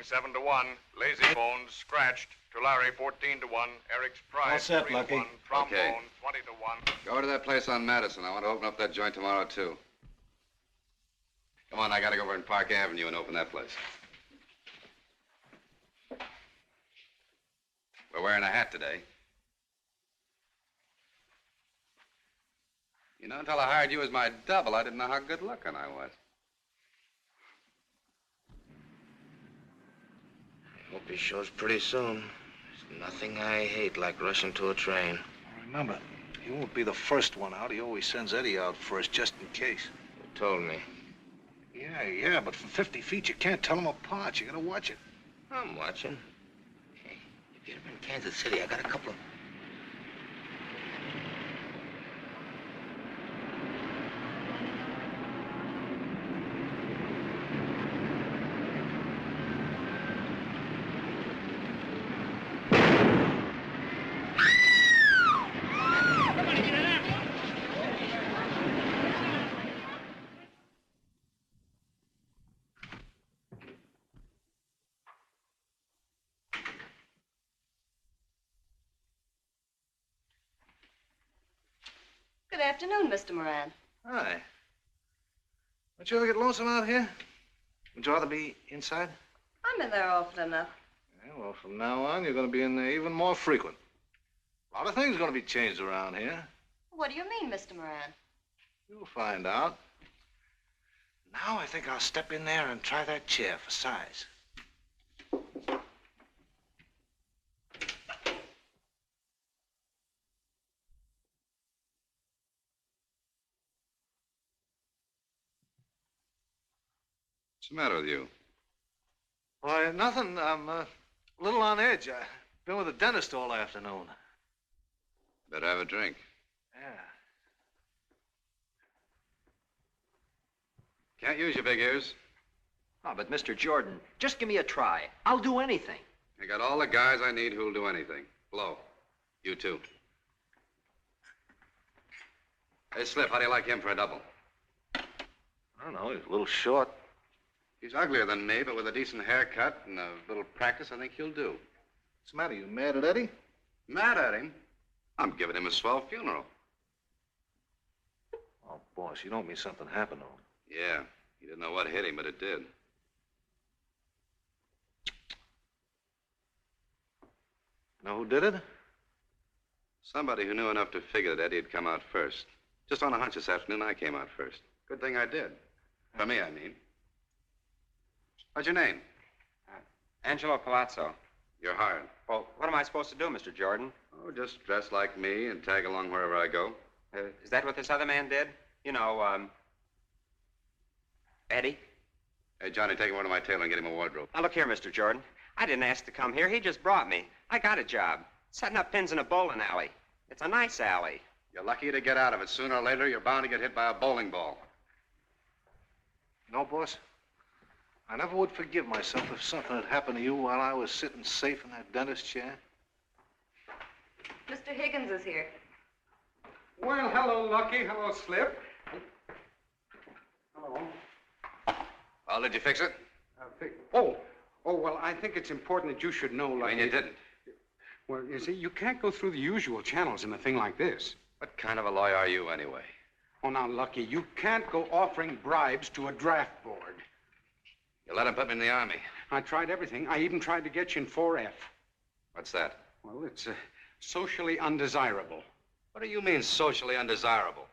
Sterling 7-1. Lazy Bones scratched. Tulare 14-1. Eric's Pride All set, Lucky. 3-1. Trombone Okay. 20-1. Go to that place on Madison. I want to open up that joint tomorrow, too. Come on, I gotta go over in Park Avenue and open that place. We're wearing a hat today. You know, until I hired you as my double, I didn't know how good looking I was. Hope he shows pretty soon. There's nothing I hate like rushing to a train. Remember, he won't be the first one out. He always sends Eddie out first, just in case. You told me. Yeah, but from 50 feet, you can't tell them apart. You gotta watch it. I'm watching. Hey, if you're ever in Kansas City, I got a couple of... Good afternoon, Mr. Moran. Hi. Don't you ever get lonesome out here? Would you rather be inside? I'm in there often enough. Yeah, well, from now on, you're going to be in there even more frequent. A lot of things are going to be changed around here. What do you mean, Mr. Moran? You'll find out. Now I think I'll step in there and try that chair for size. What's the matter with you? Why, nothing. I'm a little on edge. I've been with the dentist all afternoon. Better have a drink. Yeah. Can't use your big ears. Oh, but Mr. Jordan, just give me a try. I'll do anything. I got all the guys I need who'll do anything. Blow. You too. Hey, Slip, how do you like him for a double? I don't know. He's a little short. He's uglier than me, but with a decent haircut and a little practice, I think he'll do. What's the matter? You mad at Eddie? Mad at him? I'm giving him a swell funeral. Oh, boss, you don't mean something happened to him. Yeah, he didn't know what hit him, but it did. Know who did it? Somebody who knew enough to figure that Eddie had come out first. Just on a hunch this afternoon, I came out first. Good thing I did. For me, I mean. What's your name? Angelo Palazzo. You're hired. Well, what am I supposed to do, Mr. Jordan? Oh, just dress like me and tag along wherever I go. Is that what this other man did? You know, Eddie? Hey, Johnny, take him over to my tailor and get him a wardrobe. Now, look here, Mr. Jordan. I didn't ask to come here. He just brought me. I got a job. Setting up pins in a bowling alley. It's a nice alley. You're lucky to get out of it. Sooner or later, you're bound to get hit by a bowling ball. No, boss. I never would forgive myself if something had happened to you while I was sitting safe in that dentist chair. Mr. Higgins is here. Well, hello, Lucky. Hello, Slip. Hello. Well, did you fix it? Well, I think it's important that you should know, Lucky. I mean, you didn't. Well, you see, you can't go through the usual channels in a thing like this. What kind of a lawyer are you, anyway? Oh, now, Lucky, you can't go offering bribes to a draft board. You let him put me in the Army. I tried everything. I even tried to get you in 4F. What's that? Well, it's socially undesirable. What do you mean, socially undesirable?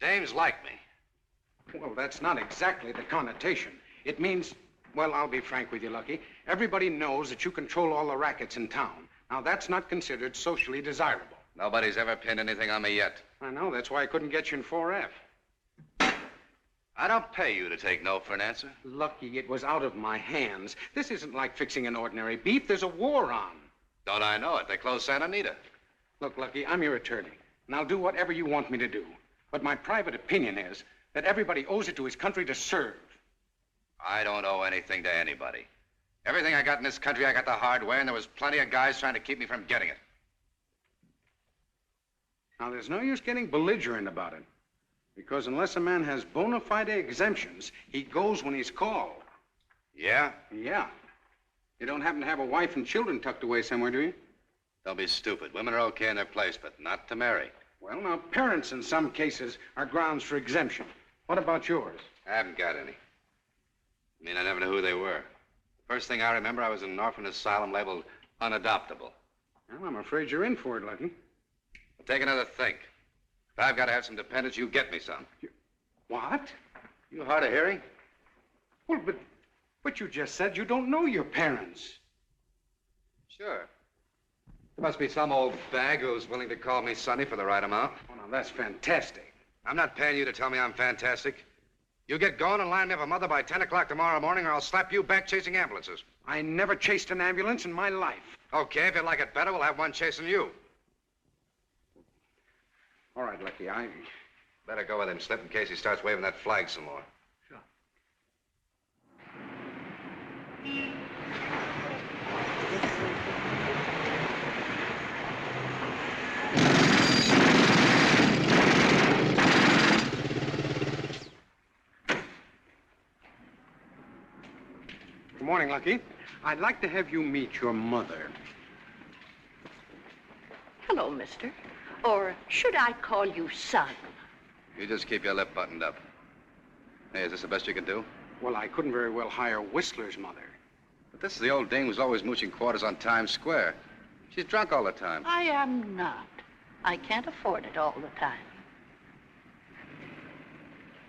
Dames like me. Well, that's not exactly the connotation. It means, well, I'll be frank with you, Lucky. Everybody knows that you control all the rackets in town. Now, that's not considered socially desirable. Nobody's ever pinned anything on me yet. I know. That's why I couldn't get you in 4F. I don't pay you to take no for an answer. Lucky, it was out of my hands. This isn't like fixing an ordinary beef. There's a war on. Don't I know it? They closed Santa Anita. Look, Lucky, I'm your attorney, and I'll do whatever you want me to do. But my private opinion is that everybody owes it to his country to serve. I don't owe anything to anybody. Everything I got in this country, I got the hard way, and there was plenty of guys trying to keep me from getting it. Now, there's no use getting belligerent about it. Because unless a man has bona fide exemptions, he goes when he's called. Yeah? Yeah. You don't happen to have a wife and children tucked away somewhere, do you? Don't be stupid. Women are okay in their place, but not to marry. Well, now, parents in some cases are grounds for exemption. What about yours? I haven't got any. I mean, I never knew who they were. The first thing I remember, I was in an orphan asylum labeled unadoptable. Well, I'm afraid you're in for it, Lucky. But take another think. If I've got to have some dependents, you get me some. What? You hard of hearing? Well, but you just said you don't know your parents. Sure. There must be some old bag who's willing to call me Sonny for the right amount. Oh, now, that's fantastic. I'm not paying you to tell me I'm fantastic. You get going and line me up a mother by 10 o'clock tomorrow morning, or I'll slap you back chasing ambulances. I never chased an ambulance in my life. Okay, if you like it better, we'll have one chasing you. All right, Lucky, I... Better go with him, Slip, in case he starts waving that flag some more. Sure. Good morning, Lucky. I'd like to have you meet your mother. Hello, mister. Or should I call you son? You just keep your lip buttoned up. Hey, is this the best you can do? Well, I couldn't very well hire Whistler's mother. But this is the old dame who's always mooching quarters on Times Square. She's drunk all the time. I am not. I can't afford it all the time.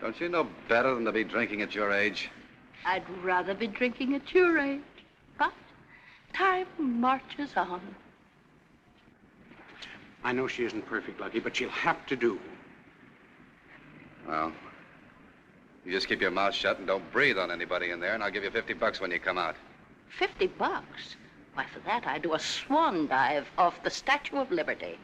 Don't you know better than to be drinking at your age? I'd rather be drinking at your age. But time marches on. I know she isn't perfect, Lucky, but she'll have to do. Well, you just keep your mouth shut and don't breathe on anybody in there, and I'll give you $50 when you come out. $50? Why, for that, I'd do a swan dive off the Statue of Liberty.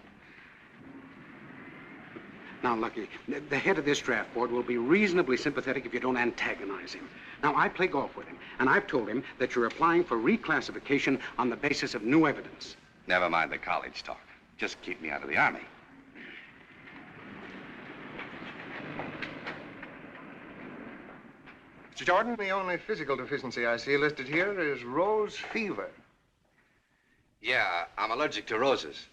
Now, Lucky, the head of this draft board will be reasonably sympathetic if you don't antagonize him. Now, I play golf with him, and I've told him that you're applying for reclassification on the basis of new evidence. Never mind the college talk. Just keep me out of the Army. Mr. Jordan, the only physical deficiency I see listed here is rose fever. Yeah, I'm allergic to roses.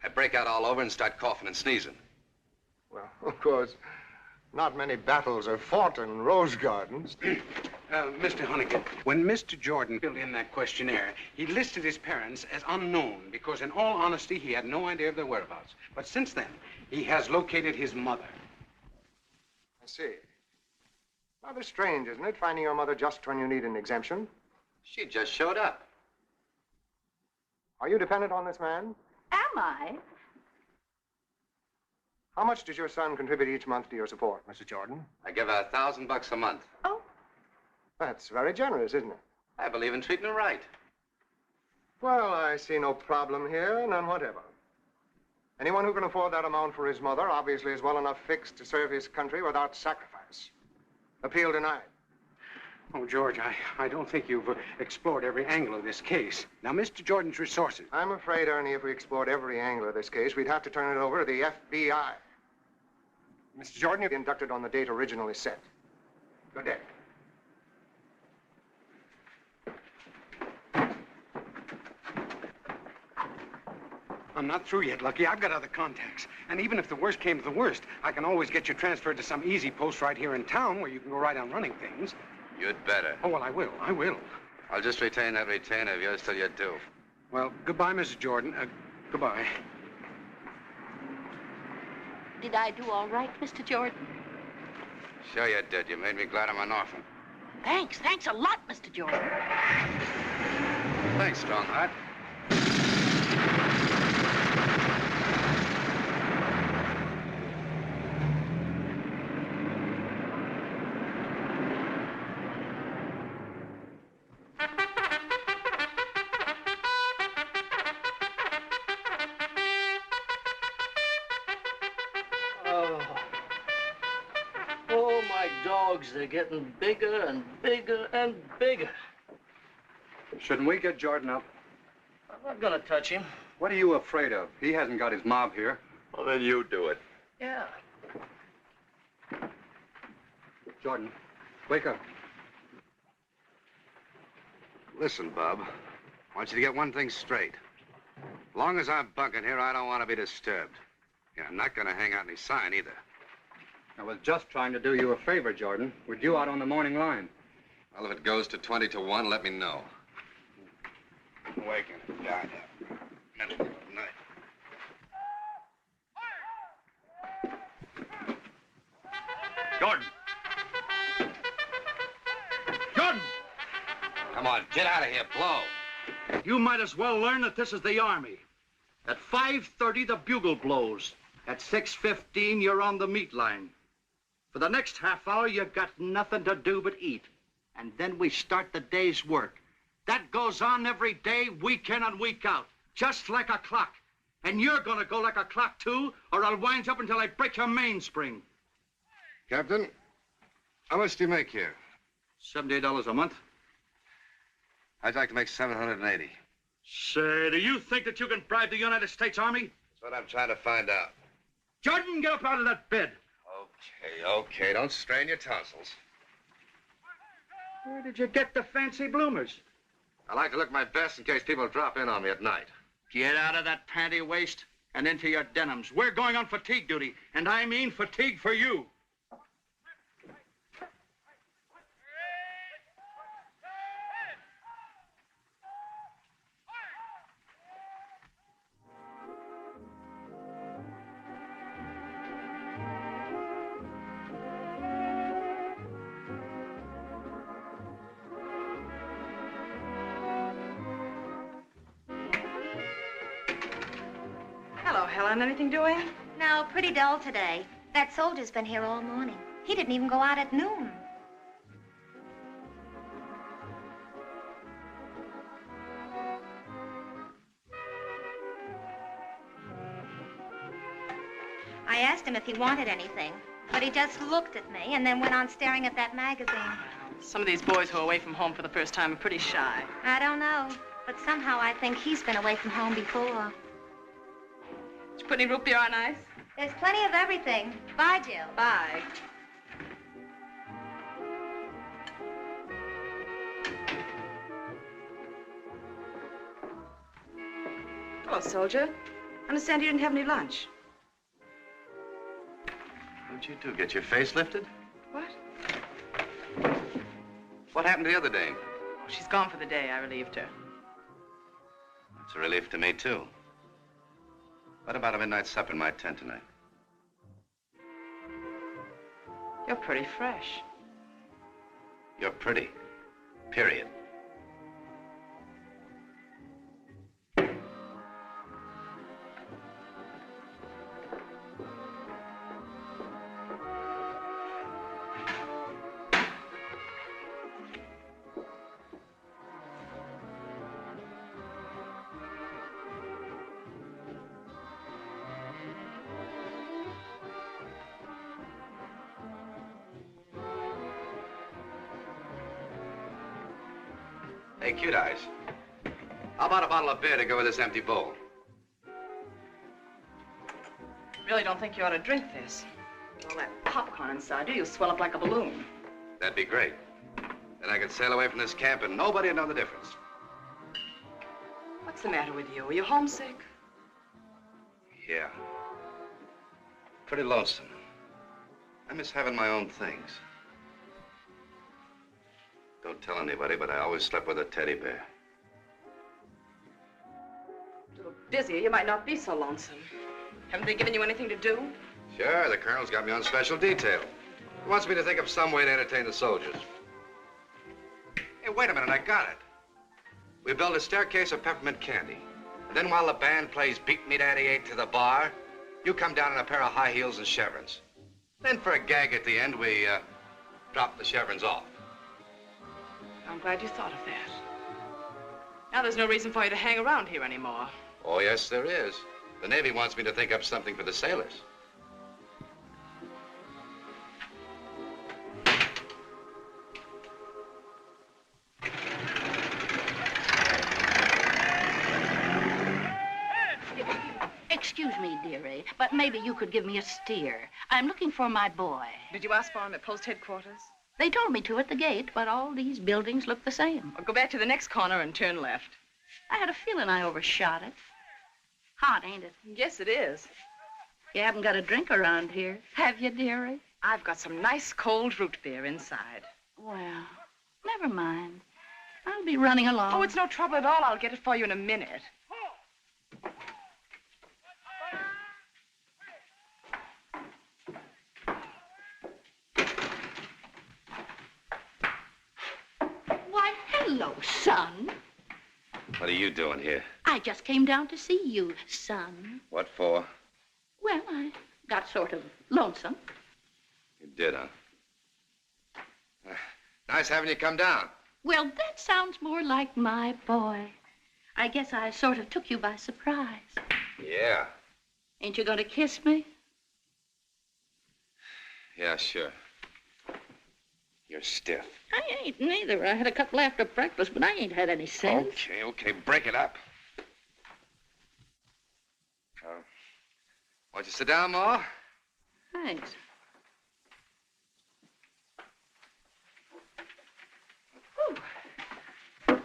I break out all over and start coughing and sneezing. Well, of course, not many battles are fought in rose gardens. Mr. Honeycutt, when Mr. Jordan filled in that questionnaire, he listed his parents as unknown because, in all honesty, he had no idea of their whereabouts. But since then, he has located his mother. I see. Rather strange, isn't it, finding your mother just when you need an exemption? She just showed up. Are you dependent on this man? Am I? How much does your son contribute each month to your support, Mr. Jordan? I give her $1,000 a month. Oh, That's very generous, isn't it? I believe in treating her right. Well, I see no problem here, none whatever. Anyone who can afford that amount for his mother obviously is well enough fixed to serve his country without sacrifice. Appeal denied. Oh, George, I don't think you've explored every angle of this case. Now, Mr. Jordan's resources. I'm afraid, Ernie, if we explored every angle of this case, we'd have to turn it over to the FBI. Mr. Jordan, you'll be inducted on the date originally set. Good day. I'm not through yet, Lucky. I've got other contacts. And even if the worst came to the worst, I can always get you transferred to some easy post right here in town where you can go right on running things. You'd better. Oh, well, I will. I will. I'll just retain that retainer of yours till you do. Well, goodbye, Mrs. Jordan. Goodbye. did I do all right, Mr. Jordan? Sure you did. You made me glad I'm an orphan. Thanks a lot, Mr. Jordan. Thanks, Strongheart. Oh, my dogs, they're getting bigger and bigger and bigger. Shouldn't we get Jordan up? I'm not gonna touch him. What are you afraid of? He hasn't got his mob here. Well, then you do it. Yeah. Jordan, wake up. Listen, Bob. want you to get one thing straight. As long as I'm bunking here, I don't want to be disturbed. Yeah, I'm not going to hang out any sign either. I was just trying to do you a favor, Jordan. We're due out on the morning line. Well, if it goes to 20 to 1, let me know. Waking down here. Middle of the night. Jordan! Jordan! Come on, get out of here, blow. You might as well learn that this is the Army. At 5:30, the bugle blows. At 6:15, you're on the meat line. For the next half hour, you've got nothing to do but eat. And then we start the day's work. That goes on every day, week in and week out, just like a clock. And you're gonna go like a clock, too, or I'll wind you up until I break your mainspring. Captain, how much do you make here? $78 a month. I'd like to make 780. Say, do you think that you can bribe the United States Army? That's what I'm trying to find out. Jordan, get up out of that bed. Okay, don't strain your tonsils. Where did you get the fancy bloomers? I like to look my best in case people drop in on me at night. Get out of that panty waist and into your denims. We're going on fatigue duty, and I mean fatigue for you. Hello, Helen. Anything doing? No, pretty dull today. That soldier's been here all morning. He didn't even go out at noon. I asked him if he wanted anything, but he just looked at me and then went on staring at that magazine. Some of these boys who are away from home for the first time are pretty shy. I don't know, but somehow I think he's been away from home before. Did you put any root beer on ice? There's plenty of everything. Bye, Jill. Bye. Hello, soldier. Understand you didn't have any lunch. What'd you do, get your face lifted? What? What happened to the other dame? Oh, she's gone for the day. I relieved her. It's a relief to me, too. What about a midnight supper in my tent tonight? You're pretty fresh. You're pretty. Period. Hey, Cute Eyes. How about a bottle of beer to go with this empty bowl? Really don't think you ought to drink this. All that popcorn inside you, you'll swell up like a balloon. That'd be great. Then I could sail away from this camp and nobody would know the difference. What's the matter with you? Are you homesick? Yeah. Pretty lonesome. I miss having my own things. Don't tell anybody, but I always slept with a teddy bear. A little busier, you might not be so lonesome. Haven't they given you anything to do? Sure, the colonel's got me on special detail. He wants me to think of some way to entertain the soldiers. Hey, wait a minute, I got it. We build a staircase of peppermint candy. And then while the band plays Beat Me Daddy 8 to the bar, you come down in a pair of high heels and chevrons. Then for a gag at the end, we drop the chevrons off. I'm glad you thought of that. Now there's no reason for you to hang around here anymore. Oh, yes, there is. The Navy wants me to think up something for the sailors. Excuse me, dearie, but maybe you could give me a steer. I'm looking for my boy. Did you ask for him at post headquarters? They told me to at the gate, but all these buildings look the same. Well, go back to the next corner and turn left. I had a feeling I overshot it. Hot, ain't it? Yes, it is. You haven't got a drink around here, have you, dearie? I've got some nice cold root beer inside. Well, never mind. I'll be running along. Oh, it's no trouble at all. I'll get it for you in a minute. Why, hello, son. What are you doing here? I just came down to see you, son. What for? Well, I got sort of lonesome. You did, huh? Nice having you come down. Well, that sounds more like my boy. I guess I sort of took you by surprise. Yeah. Ain't you gonna kiss me? Yeah, sure. You're stiff. I ain't neither. I had a couple after breakfast, but I ain't had any sense. Okay, break it up. Won't you sit down, Ma? Thanks. Whew.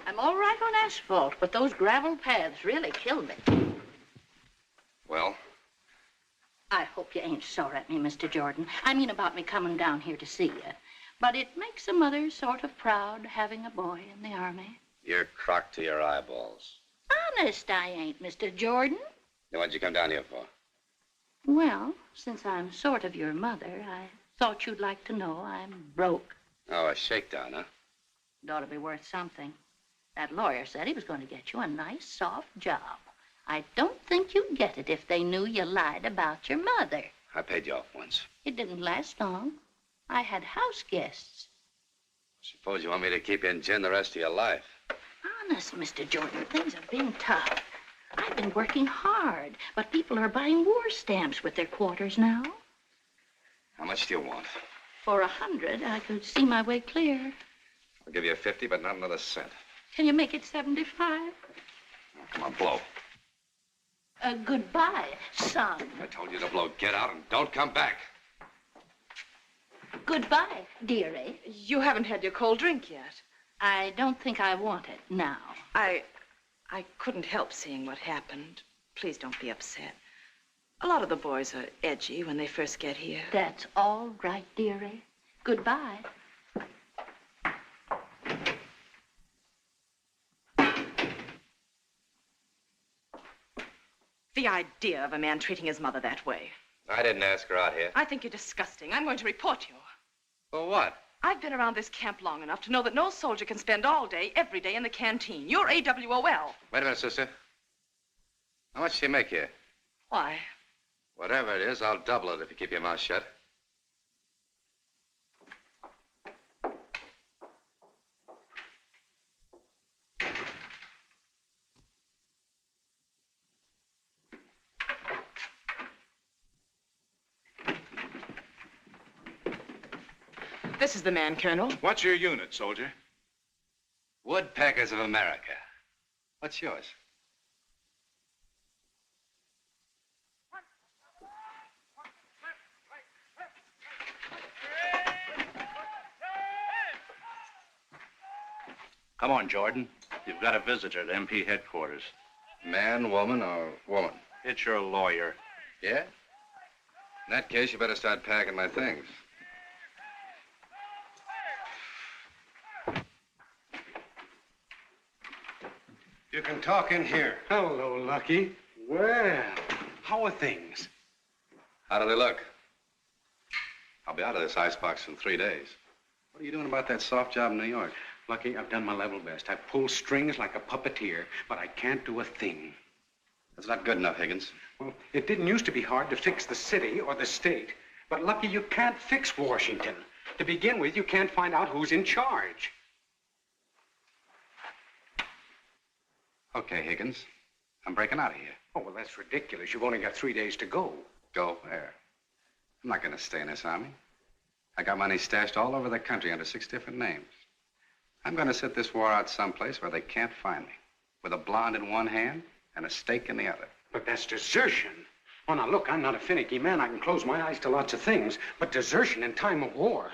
I'm all right on asphalt, but those gravel paths really killed me. Well? I hope you ain't sore at me, Mr. Jordan. I mean about me coming down here to see you. But it makes a mother sort of proud having a boy in the Army. You're crocked to your eyeballs. Honest, I ain't, Mr. Jordan. Then what'd you come down here for? Well, since I'm sort of your mother, I thought you'd like to know I'm broke. Oh, a shakedown, huh? It ought to be worth something. That lawyer said he was going to get you a nice, soft job. I don't think you'd get it if they knew you lied about your mother. I paid you off once. It didn't last long. I had house guests. Suppose you want me to keep you in gin the rest of your life. Honest, Mr. Jordan, things have been tough. I've been working hard, but people are buying war stamps with their quarters now. How much do you want? For 100, I could see my way clear. I'll give you 50, but not another cent. Can you make it 75? Oh, come on, blow. Goodbye, son. I told you to blow. Get out and don't come back. Goodbye, dearie. You haven't had your cold drink yet. I don't think I want it now. I couldn't help seeing what happened. Please don't be upset. A lot of the boys are edgy when they first get here. That's all right, dearie. Goodbye. The idea of a man treating his mother that way. I didn't ask her out here. I think you're disgusting. I'm going to report you. For what? I've been around this camp long enough to know that no soldier can spend all day, every day in the canteen. You're AWOL. Wait a minute, sister. How much do you make here? Why? Whatever it is, I'll double it if you keep your mouth shut. This is the man, Colonel. What's your unit, soldier? Woodpeckers of America. What's yours? Come on, Jordan. You've got a visitor at MP headquarters. Man, woman, or woman? It's your lawyer. Yeah? In that case, you better start packing my things. You can talk in here. Hello, Lucky. Well, how are things? How do they look? I'll be out of this icebox in 3 days. What are you doing about that soft job in New York? Lucky, I've done my level best. I've pulled strings like a puppeteer, but I can't do a thing. That's not good enough, Higgins. Well, it didn't used to be hard to fix the city or the state. But, Lucky, you can't fix Washington. To begin with, you can't find out who's in charge. Okay, Higgins. I'm breaking out of here. Oh, well, that's ridiculous. You've only got 3 days to go. Go where? I'm not going to stay in this army. I got money stashed all over the country under 6 different names. I'm going to sit this war out someplace where they can't find me, with a blonde in one hand and a stake in the other. But that's desertion. Oh, now, look, I'm not a finicky man. I can close my eyes to lots of things. But desertion in time of war.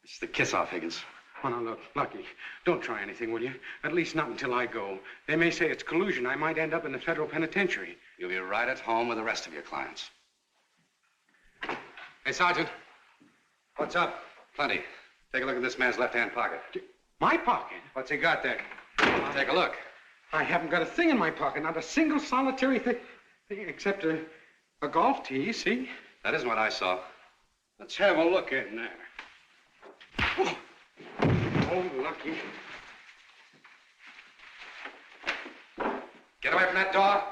It's the kiss-off, Higgins. Oh, now, look, Lucky, don't try anything, will you? At least not until I go. They may say it's collusion. I might end up in the federal penitentiary. You'll be right at home with the rest of your clients. Hey, Sergeant. What's up? Plenty. Take a look at this man's left-hand pocket. My pocket? What's he got there? Take a look. I haven't got a thing in my pocket, not a single solitary thing except a golf tee, see? That isn't what I saw. Let's have a look in there. Oh, Lucky. Get away from that door.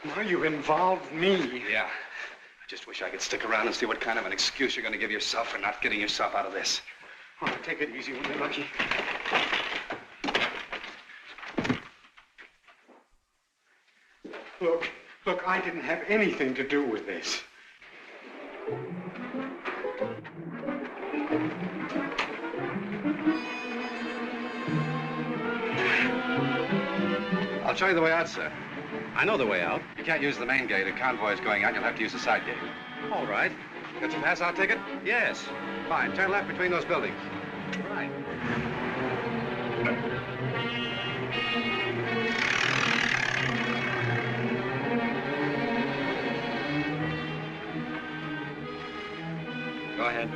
Now you've involved me. Yeah. I just wish I could stick around and see what kind of an excuse you're going to give yourself for not getting yourself out of this. Oh, take it easy, will you, Lucky? Look, I didn't have anything to do with this. I'll show you the way out, sir. I know the way out. You can't use the main gate. A convoy is going out. You'll have to use the side gate. All right. Got your pass-out ticket? Yes. Fine. Turn left between those buildings. Right. Go ahead.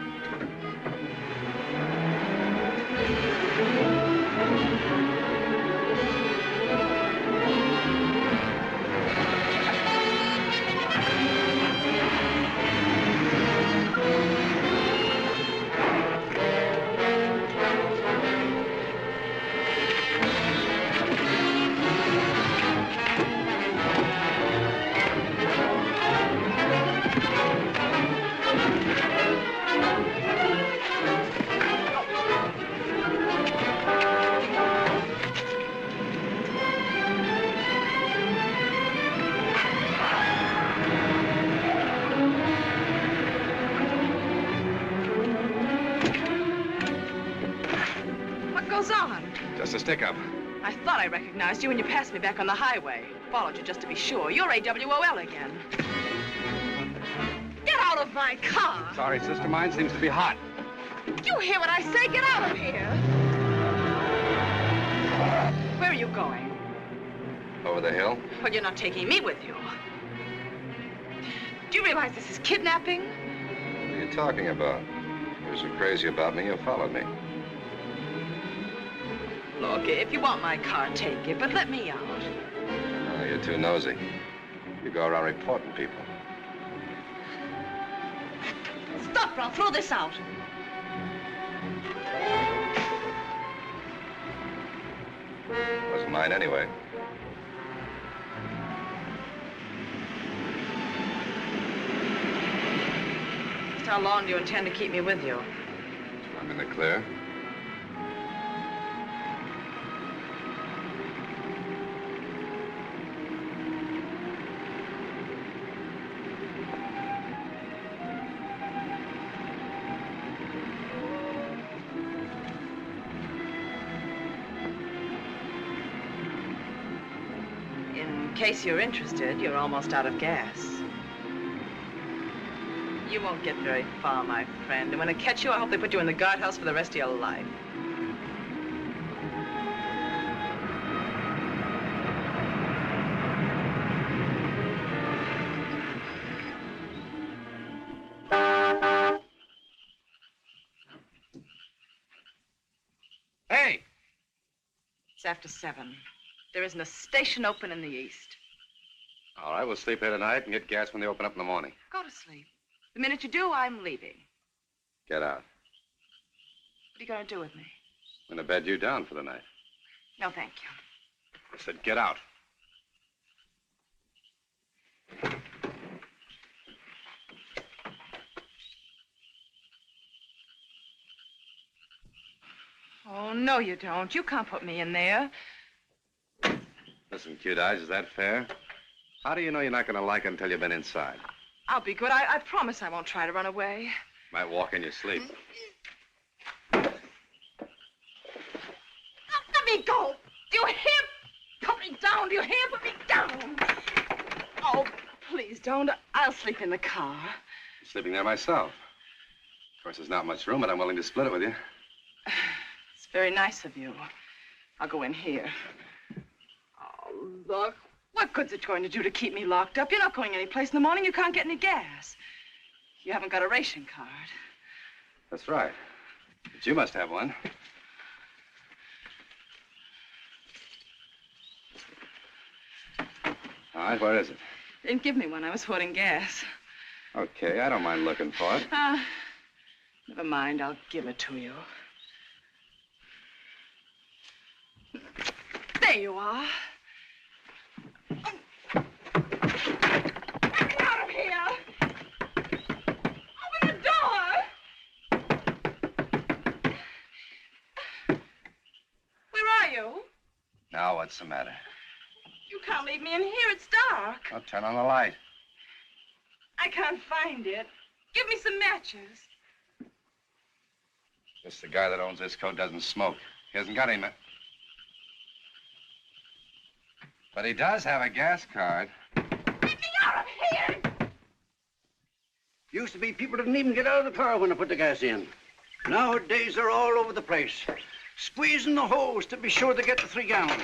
Just a stick-up. I thought I recognized you when you passed me back on the highway. Followed you just to be sure. You're AWOL again. Get out of my car! Sorry, sister. Mine seems to be hot. You hear what I say? Get out of here! Where are you going? Over the hill. Well, you're not taking me with you. Do you realize this is kidnapping? What are you talking about? You're so crazy about me, you followed me. Look, if you want my car, take it, but let me out. Oh, you're too nosy. You go around reporting people. Stop, or I'll throw this out. Wasn't mine anyway. Just how long do you intend to keep me with you? I'm in the clear. In case you're interested, you're almost out of gas. You won't get very far, my friend. And when I catch you, I hope they put you in the guardhouse for the rest of your life. Hey! It's after 7. There isn't a station open in the east. All right, we'll sleep here tonight and get gas when they open up in the morning. Go to sleep. The minute you do, I'm leaving. Get out. What are you going to do with me? I'm going to bed you down for the night. No, thank you. I said get out. Oh, no, you don't. You can't put me in there. Listen, cute eyes, is that fair? How do you know you're not going to like it until you've been inside? I'll be good. I promise I won't try to run away. Might walk in your sleep. Let me go. Do you hear? Put me down. Do you hear? Put me down. Oh, please don't. I'll sleep in the car. I'm sleeping there myself. Of course, there's not much room, but I'm willing to split it with you. It's very nice of you. I'll go in here. Oh, look. What good's it going to do to keep me locked up? You're not going anyplace in the morning. You can't get any gas. You haven't got a ration card. That's right. But you must have one. All right, where is it? They didn't give me one. I was hoarding gas. Okay, I don't mind looking for it. Never mind. I'll give it to you. There you are. Get me out of here! Open the door! Where are you? Now, what's the matter? You can't leave me in here. It's dark. I'll turn on the light. I can't find it. Give me some matches. Just the guy that owns this coat doesn't smoke. He hasn't got any. But he does have a gas card. Get me out of here! Used to be people didn't even get out of the car when they put the gas in. Nowadays, they're all over the place, squeezing the hose to be sure they get the 3 gallons.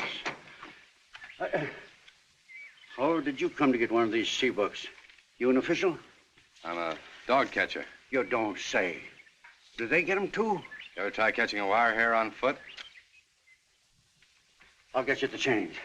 How did you come to get one of these sea books? You an official? I'm a dog catcher. You don't say. Do they get them too? You ever try catching a wire hair on foot? I'll get you the change.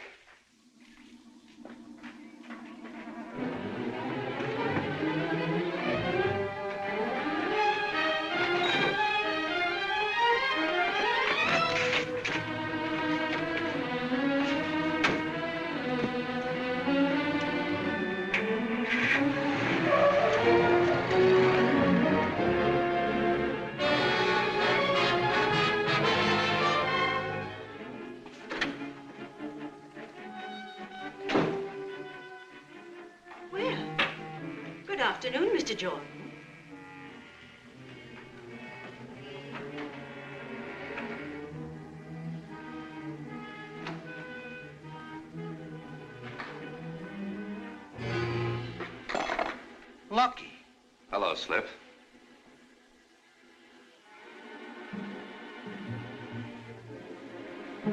Good afternoon, Mr. Jordan. Lucky. Hello, Slip. I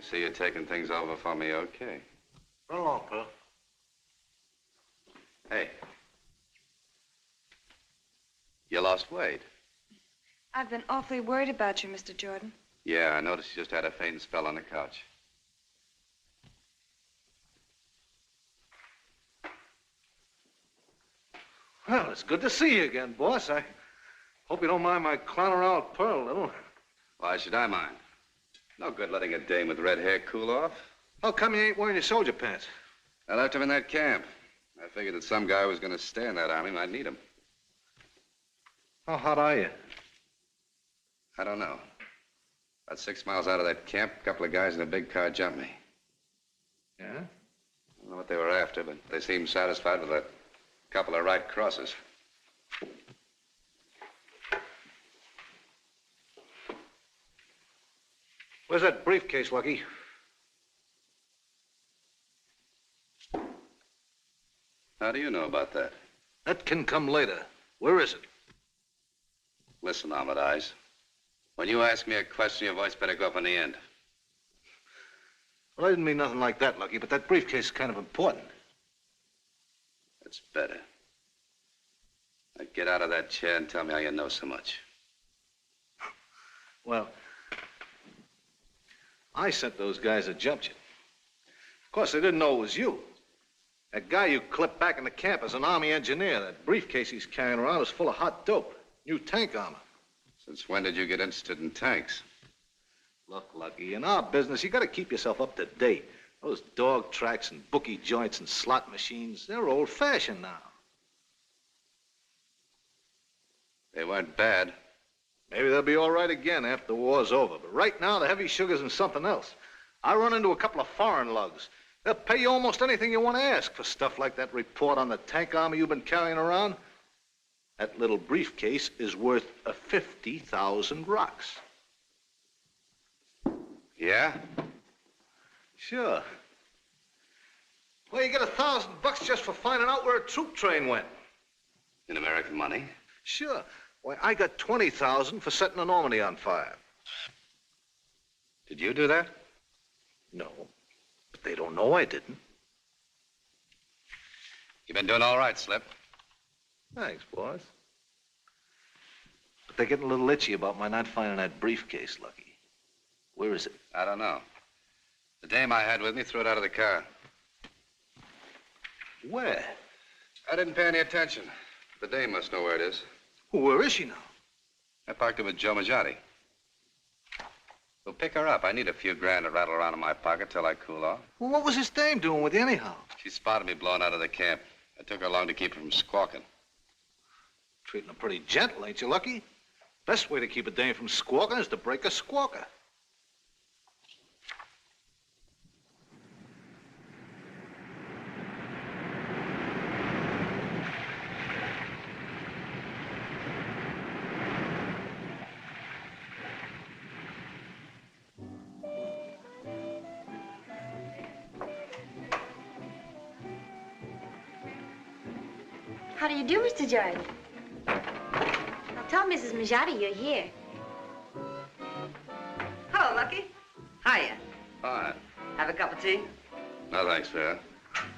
see you're taking things over for me, okay. Run along, Pearl. Hey. You lost weight. I've been awfully worried about you, Mr. Jordan. Yeah, I noticed you just had a faint spell on the couch. Well, it's good to see you again, boss. I hope you don't mind my clowning around with Pearl a little. Why should I mind? No good letting a dame with red hair cool off. How come you ain't wearing your soldier pants? I left him in that camp. I figured that some guy who was going to stay in that army might need him. How hot are you? I don't know. About 6 miles out of that camp, a couple of guys in a big car jumped me. Yeah? I don't know what they were after, but they seemed satisfied with a couple of right crosses. Where's that briefcase, Lucky? How do you know about that? That can come later. Where is it? Listen, Ahmed Eyes. When you ask me a question, your voice better go up on the end. Well, I didn't mean nothing like that, Lucky, but that briefcase is kind of important. That's better. Now get out of that chair and tell me how you know so much. Well, I sent those guys that jumped you. Of course, they didn't know it was you. That guy you clipped back in the camp is an Army engineer. That briefcase he's carrying around is full of hot dope. New tank armor. Since when did you get interested in tanks? Look, Lucky, in our business, you gotta keep yourself up to date. Those dog tracks and bookie joints and slot machines, they're old-fashioned now. They weren't bad. Maybe they'll be all right again after the war's over. But right now, the heavy sugar's in something else. I run into a couple of foreign lugs. They'll pay you almost anything you want to ask for stuff like that report on the tank armor you've been carrying around. That little briefcase is worth 50,000 rocks. Yeah? Sure. Well, you get $1,000 just for finding out where a troop train went. In American money? Sure. Why, I got 20,000 for setting the Normandy on fire. Did you do that? No, but they don't know I didn't. You've been doing all right, Slip. Thanks, boss. But they're getting a little itchy about my not finding that briefcase, Lucky. Where is it? I don't know. The dame I had with me threw it out of the car. Where? I didn't pay any attention. The dame must know where it is. Well, where is she now? I parked her with Joe Majati. We'll pick her up. I need a few grand to rattle around in my pocket till I cool off. Well, what was this dame doing with you anyhow? She spotted me blowing out of the camp. I took her along to keep her from squawking. Treating her pretty gentle, ain't you, Lucky? Best way to keep a dame from squawking is to break a squawker. How do you do, Mr. Jordan? I'll tell Mrs. Majati you're here. Hello, Lucky. Hiya. Fine. Have a cup of tea? No, thanks, Vera.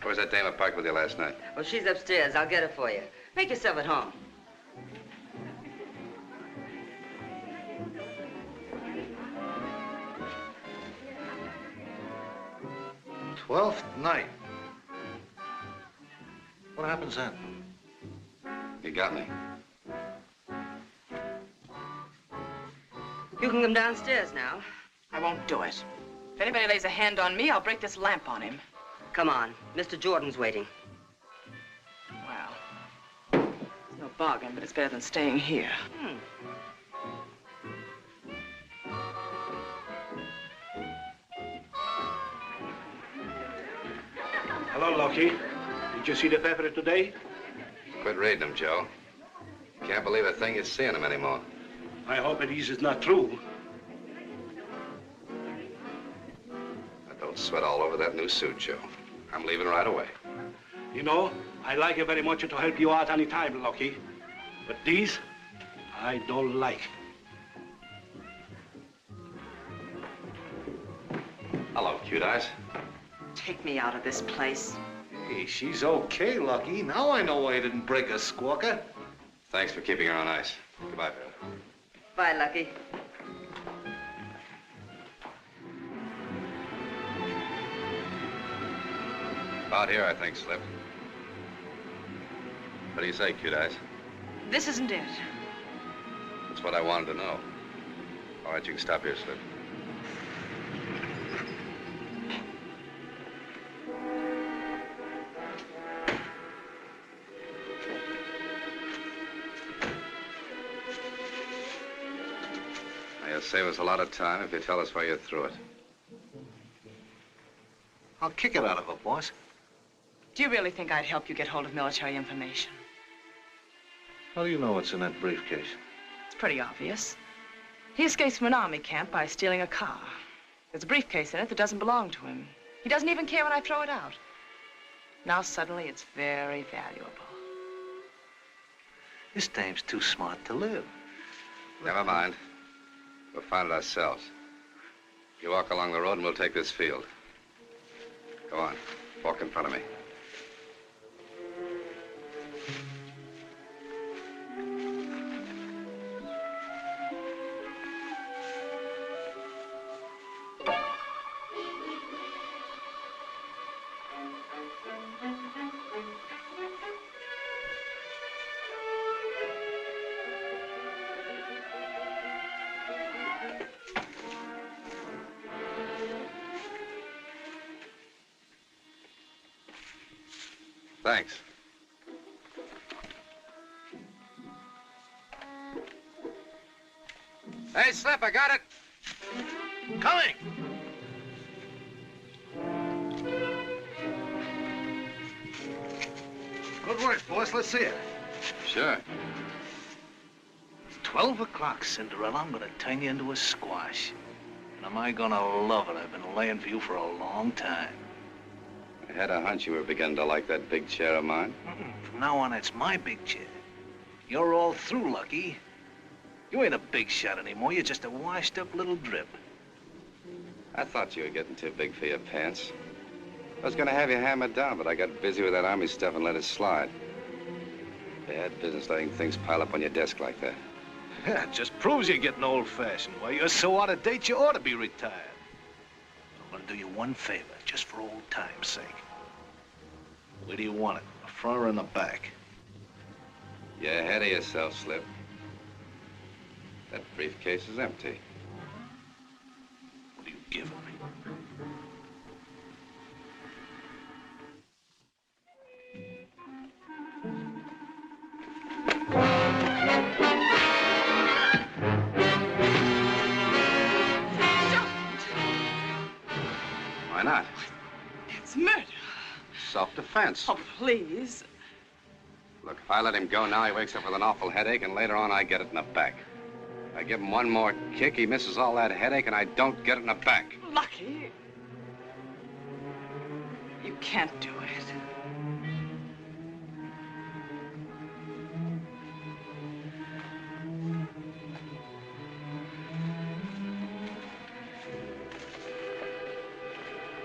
Where's that dame I parked with you last night? Well, she's upstairs. I'll get her for you. Make yourself at home. Twelfth night. What happens then? You got me. You can come downstairs now. I won't do it. If anybody lays a hand on me, I'll break this lamp on him. Come on. Mr. Jordan's waiting. Well, it's no bargain, but it's better than staying here. Hello, Lucky. Did you see the paper today? Quit reading them, Joe. Can't believe a thing you're seeing them anymore. I hope it is not true. Don't sweat all over that new suit, Joe. I'm leaving right away. You know, I like you very much to help you out any time, Lucky. But these, I don't like. Hello, cute eyes. Take me out of this place. Hey, she's okay, Lucky. Now I know why you didn't break a squawker. Thanks for keeping her on ice. Goodbye, Vera. Bye, Lucky. About here, I think, Slip. What do you say, cute eyes? This isn't it. That's what I wanted to know. All right, you can stop here, Slip. You'll save us a lot of time if you tell us why you threw it. I'll kick it out of her, boss. Do you really think I'd help you get hold of military information? How do you know what's in that briefcase? It's pretty obvious. He escapes from an army camp by stealing a car. There's a briefcase in it that doesn't belong to him. He doesn't even care when I throw it out. Now suddenly it's very valuable. This dame's too smart to live. Never mind. We'll find it ourselves. You walk along the road and we'll take this field. Go on. Walk in front of me. Thanks. Hey, Slip, I got it. Coming. Good work, boss. Let's see it. Sure. 12 o'clock, Cinderella. I'm gonna turn you into a squash. And am I gonna love it? I've been laying for you for a long time. I had a hunch you were beginning to like that big chair of mine. From now on, it's my big chair. You're all through, Lucky. You ain't a big shot anymore. You're just a washed-up little drip. I thought you were getting too big for your pants. I was gonna have you hammered down, but I got busy with that Army stuff and let it slide. Bad business letting things pile up on your desk like that. Yeah, it just proves you're getting old-fashioned. Why, you're so out of date, you ought to be retired. I'm gonna do you one favor, just for old time's sake. Where do you want it? The front or in the back? You're ahead of yourself, Slip. That briefcase is empty. What are you giving me? Why not? It's murder. Self-defense. Oh, please. Look, if I let him go now, he wakes up with an awful headache, and later on, I get it in the back. I give him one more kick, he misses all that headache, and I don't get it in the back. Lucky. You can't do it.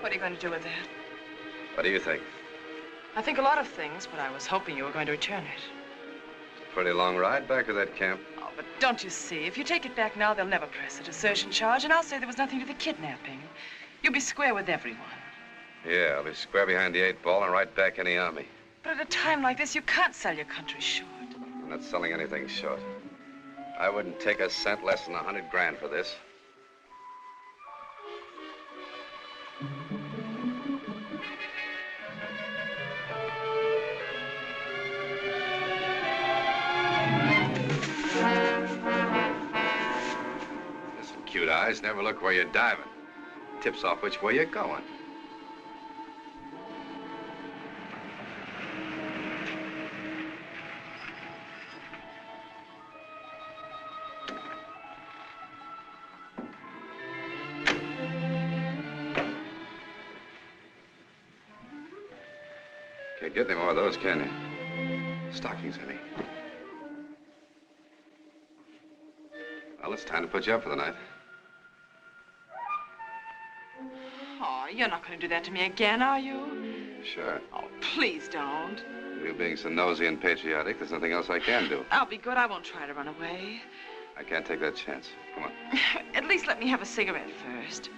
What are you going to do with that? What do you think? I think a lot of things, but I was hoping you were going to return it. Pretty long ride back to that camp. Oh, but don't you see? If you take it back now, they'll never press a desertion charge, and I'll say there was nothing to the kidnapping. You'll be square with everyone. Yeah, I'll be square behind the 8-ball and right back in the Army. But at a time like this, you can't sell your country short. I'm not selling anything short. I wouldn't take a cent less than 100 grand for this. Cute eyes never look where you're diving. Tips off which way you're going. Can't get any more of those, can you? Stockings, I mean. Well, it's time to put you up for the night. Oh, you're not going to do that to me again, are you? Sure. Oh, please don't. You being so nosy and patriotic, there's nothing else I can do. I'll be good. I won't try to run away. I can't take that chance. Come on. At least let me have a cigarette first.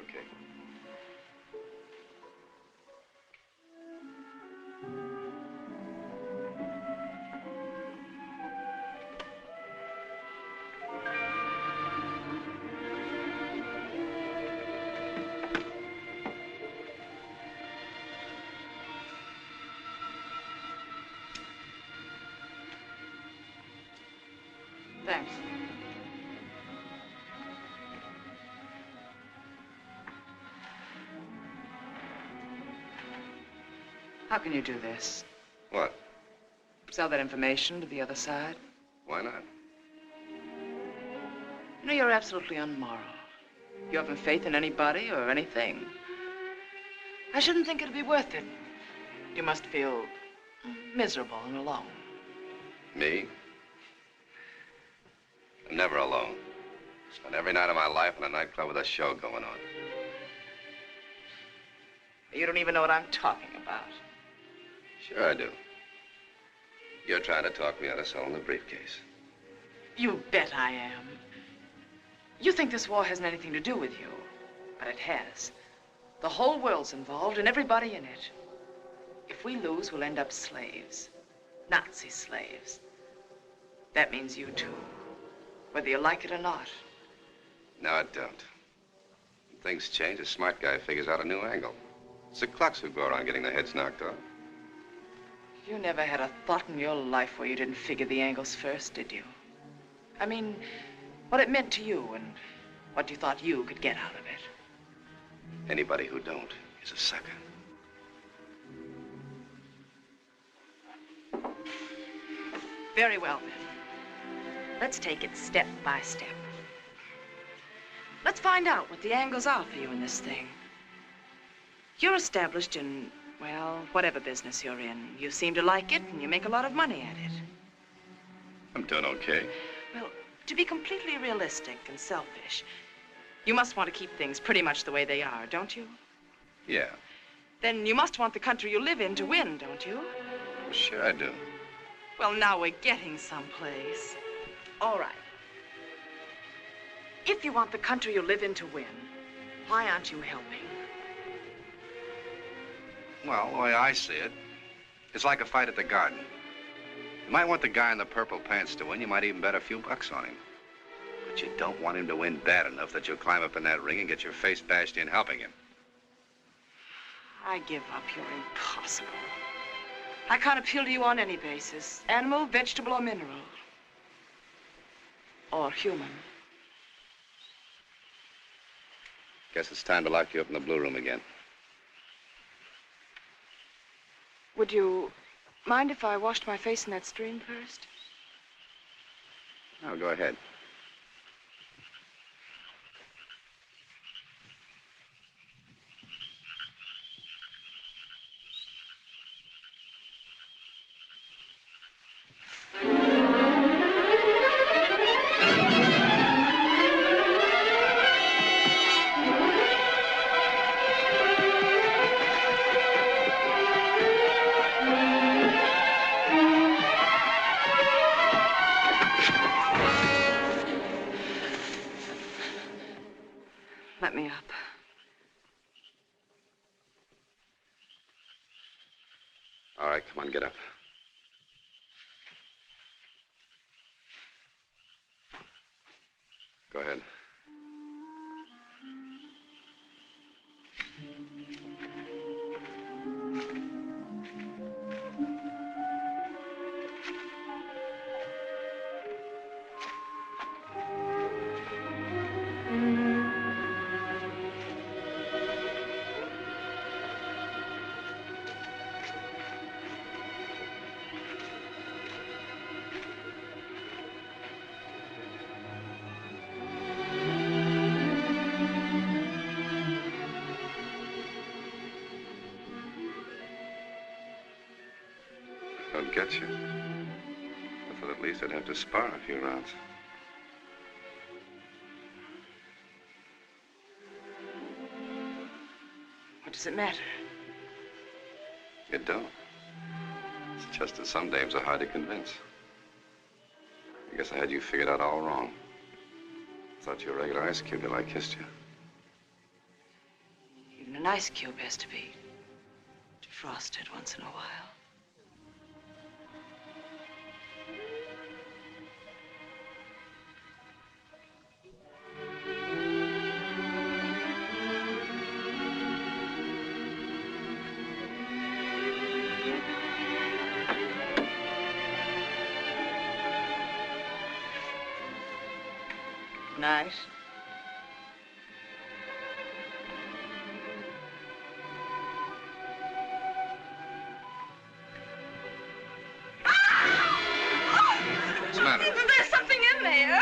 Okay. Thanks. How can you do this? What? Sell that information to the other side? Why not? You know, you're absolutely unmoral. You haven't faith in anybody or anything. I shouldn't think it'd be worth it. You must feel miserable and alone. Me? I'm never alone. Spend every night of my life in a nightclub with a show going on. You don't even know what I'm talking about. Sure I do. You're trying to talk me out of selling the briefcase. You bet I am. You think this war hasn't anything to do with you, but it has. The whole world's involved and everybody in it. If we lose, we'll end up slaves. Nazi slaves. That means you too, whether you like it or not. No, I don't. When things change, a smart guy figures out a new angle. It's the clucks who go around getting their heads knocked off. You never had a thought in your life where you didn't figure the angles first, did you? I mean, what it meant to you and what you thought you could get out of it. Anybody who don't is a sucker. Very well, then. Let's take it step by step. Let's find out what the angles are for you in this thing. You're established in, well, whatever business you're in. You seem to like it, and you make a lot of money at it. I'm doing okay. Well, to be completely realistic and selfish, you must want to keep things pretty much the way they are, don't you? Yeah, Then you must want the country you live in to win, don't you? sure I do. Well, now we're getting someplace. All right. If you want the country you live in to win, why aren't you helping? Well, the way I see it, it's like a fight at the Garden. You might want the guy in the purple pants to win. You might even bet a few bucks on him. But you don't want him to win bad enough that you'll climb up in that ring and get your face bashed in helping him. I give up. You're impossible. I can't appeal to you on any basis. Animal, vegetable, or mineral. Or human. Guess it's time to lock you up in the blue room again. Would you mind if I washed my face in that stream first? Oh, go ahead. Let me up. All right, come on, get up. Go ahead. Don't get you. I thought at least I'd have to spar a few rounds. What does it matter? It don't. It's just that some dames are hard to convince. I guess I had you figured out all wrong. Thought you were a regular ice cube till I kissed you. Even an ice cube has to be defrosted once in a while. Nice. What's the matter? There's something in there.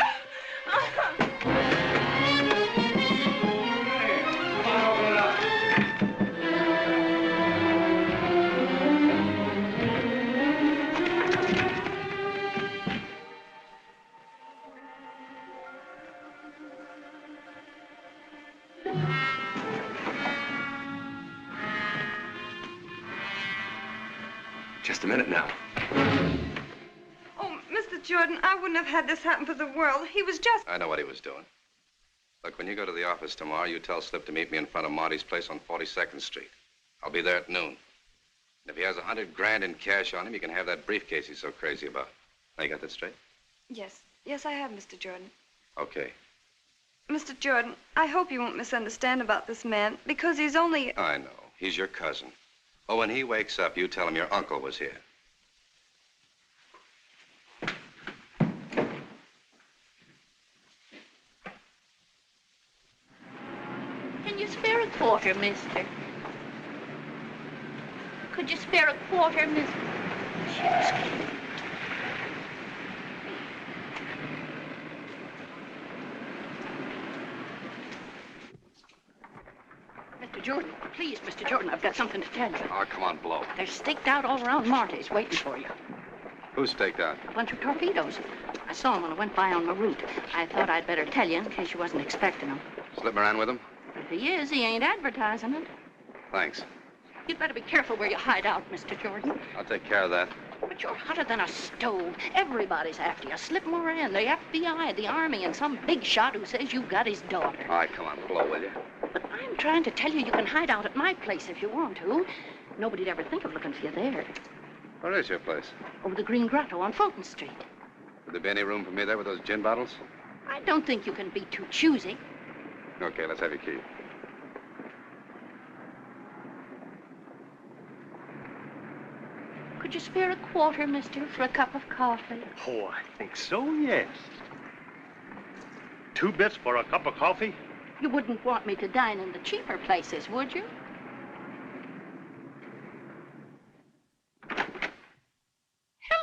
Just a minute now. Oh, Mr. Jordan, I wouldn't have had this happen for the world. He was just... I know what he was doing. Look, when you go to the office tomorrow, you tell Slip to meet me in front of Marty's place on 42nd Street. I'll be there at noon. And if he has $100 grand in cash on him, you can have that briefcase he's so crazy about. Now, you got that straight? Yes. Yes, I have, Mr. Jordan. Okay. Mr. Jordan, I hope you won't misunderstand about this man, because he's only... I know. He's your cousin. Oh, when he wakes up, you tell him your uncle was here. Can you spare a quarter, mister? Could you spare a quarter, mister? Mr. Jordan, please, Mr. Jordan, I've got something to tell you. Oh, come on, blow. They're staked out all around Marty's, waiting for you. Who's staked out? A bunch of torpedoes. I saw them when I went by on my route. I thought I'd better tell you in case you wasn't expecting them. Slip around with him? If he is, he ain't advertising it. Thanks. You'd better be careful where you hide out, Mr. Jordan. I'll take care of that. But you're hotter than a stove. Everybody's after you. Slip more in. The FBI, the Army, and some big shot who says you got his daughter. All right, come on, blow, will you? But I'm trying to tell you you can hide out at my place if you want to. Nobody'd ever think of looking for you there. Where is your place? Over the Green Grotto on Fulton Street. Would there be any room for me there with those gin bottles? I don't think you can be too choosy. Okay, let's have your key. Could you spare a quarter, mister, for a cup of coffee? Oh, I think so, yes. 2 bits for a cup of coffee? You wouldn't want me to dine in the cheaper places, would you?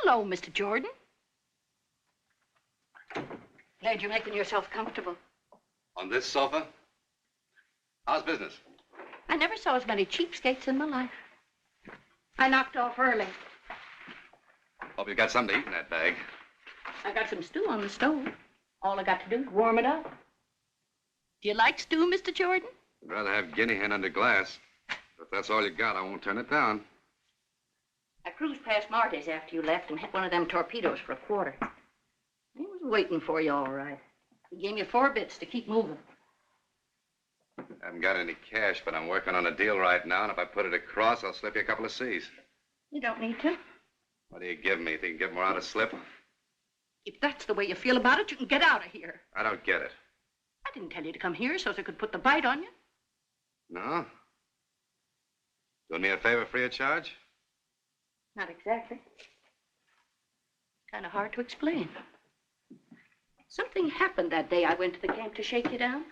Hello, Mr. Jordan. Glad you're making yourself comfortable. On this sofa? How's business? I never saw as many cheapskates in my life. I knocked off early. Hope you got something to eat in that bag. I got some stew on the stove. All I got to do is warm it up. Do you like stew, Mr. Jordan? I'd rather have guinea hen under glass. If that's all you got, I won't turn it down. I cruised past Marty's after you left and hit one of them torpedoes for a quarter. He was waiting for you, all right. He gave me 4 bits to keep moving. I haven't got any cash, but I'm working on a deal right now, and if I put it across, I'll slip you a couple of C's. You don't need to. What do you give me? Think you can get more out of slip? If that's the way you feel about it, you can get out of here. I don't get it. I didn't tell you to come here so I could put the bite on you. No? Doing me a favor free of charge? Not exactly. Kind of hard to explain. Something happened that day I went to the camp to shake you down.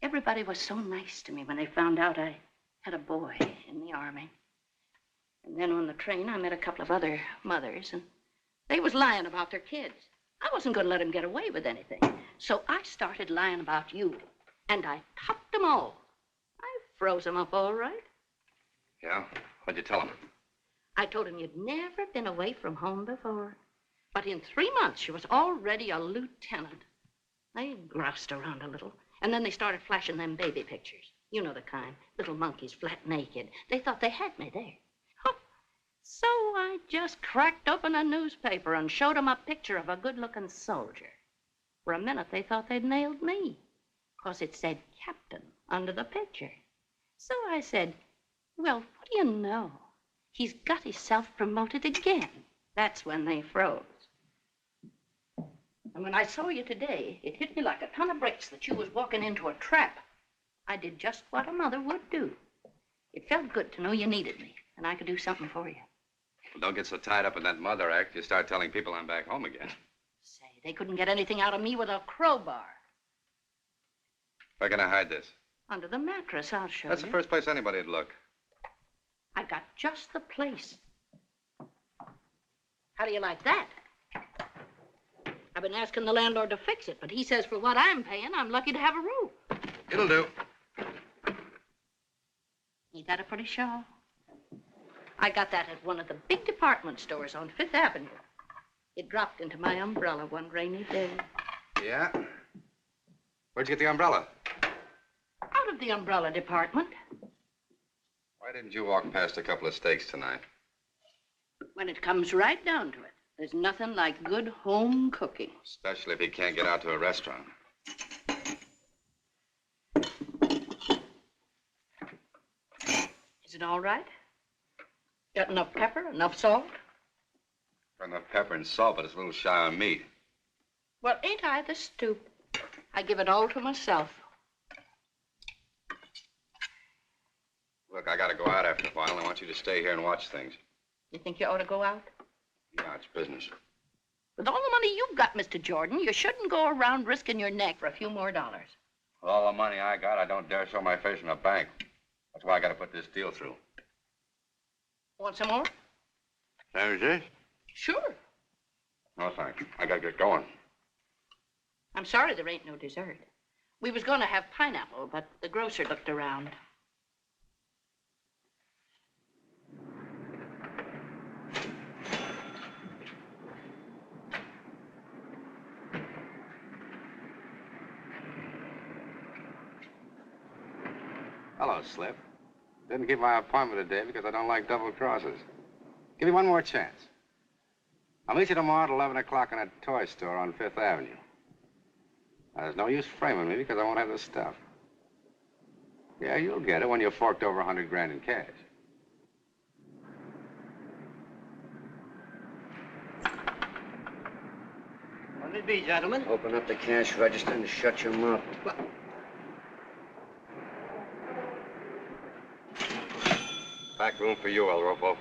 Everybody was so nice to me when they found out I had a boy in the Army. And then on the train, I met a couple of other mothers, and they was lying about their kids. I wasn't going to let them get away with anything. So I started lying about you, and I topped them all. I froze them up all right. Yeah? What'd you tell them? I told them you'd never been away from home before. But in 3 months, you was already a lieutenant. They groused around a little, and then they started flashing them baby pictures. You know the kind, little monkeys flat naked. They thought they had me there. So I just cracked open a newspaper and showed them a picture of a good-looking soldier. For a minute, they thought they'd nailed me, 'cause it said Captain under the picture. So I said, well, what do you know? He's got himself promoted again. That's when they froze. And when I saw you today, it hit me like a ton of bricks that you was walking into a trap. I did just what a mother would do. It felt good to know you needed me, and I could do something for you. Well, don't get so tied up in that mother act, you start telling people I'm back home again. Say, they couldn't get anything out of me with a crowbar. Where can I hide this? Under the mattress, I'll show That's you. the first place anybody'd look. I got just the place. How do you like that? I've been asking the landlord to fix it, but he says for what I'm paying, I'm lucky to have a roof. It'll do. Ain't that a pretty shawl? I got that at one of the big department stores on 5th Avenue. It dropped into my umbrella one rainy day. Yeah? Where'd you get the umbrella? Out of the umbrella department. Why didn't you walk past a couple of steaks tonight? When it comes right down to it, there's nothing like good home cooking. Especially if you can't get out to a restaurant. Is it all right? Got enough pepper, enough salt? Got enough pepper and salt, but it's a little shy on meat. Well, ain't I the stoop? I give it all to myself. Look, I gotta go out after a while. I want you to stay here and watch things. You think you ought to go out? Yeah, it's business. With all the money you've got, Mr. Jordan, you shouldn't go around risking your neck for a few more dollars. With all the money I got, I don't dare show my face in a bank. That's why I gotta put this deal through. Want some more? Same as this? Sure. No, thanks. I gotta get going. I'm sorry there ain't no dessert. We was going to have pineapple, but the grocer looked around. Hello, Slip. Didn't keep my appointment today because I don't like double crosses. Give me one more chance. I'll meet you tomorrow at 11 o'clock in a toy store on Fifth Avenue. Now, there's no use framing me because I won't have the stuff. Yeah, you'll get it when you've forked over 100 grand in cash. What may it be, gentlemen? Open up the cash register and shut your mouth. Back room for you, El Ropo.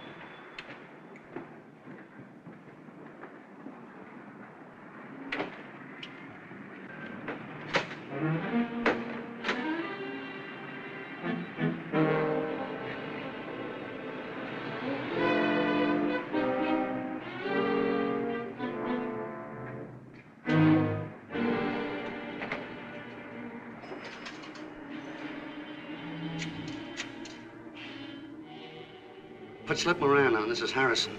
Put Slip Moran on. This is Harrison.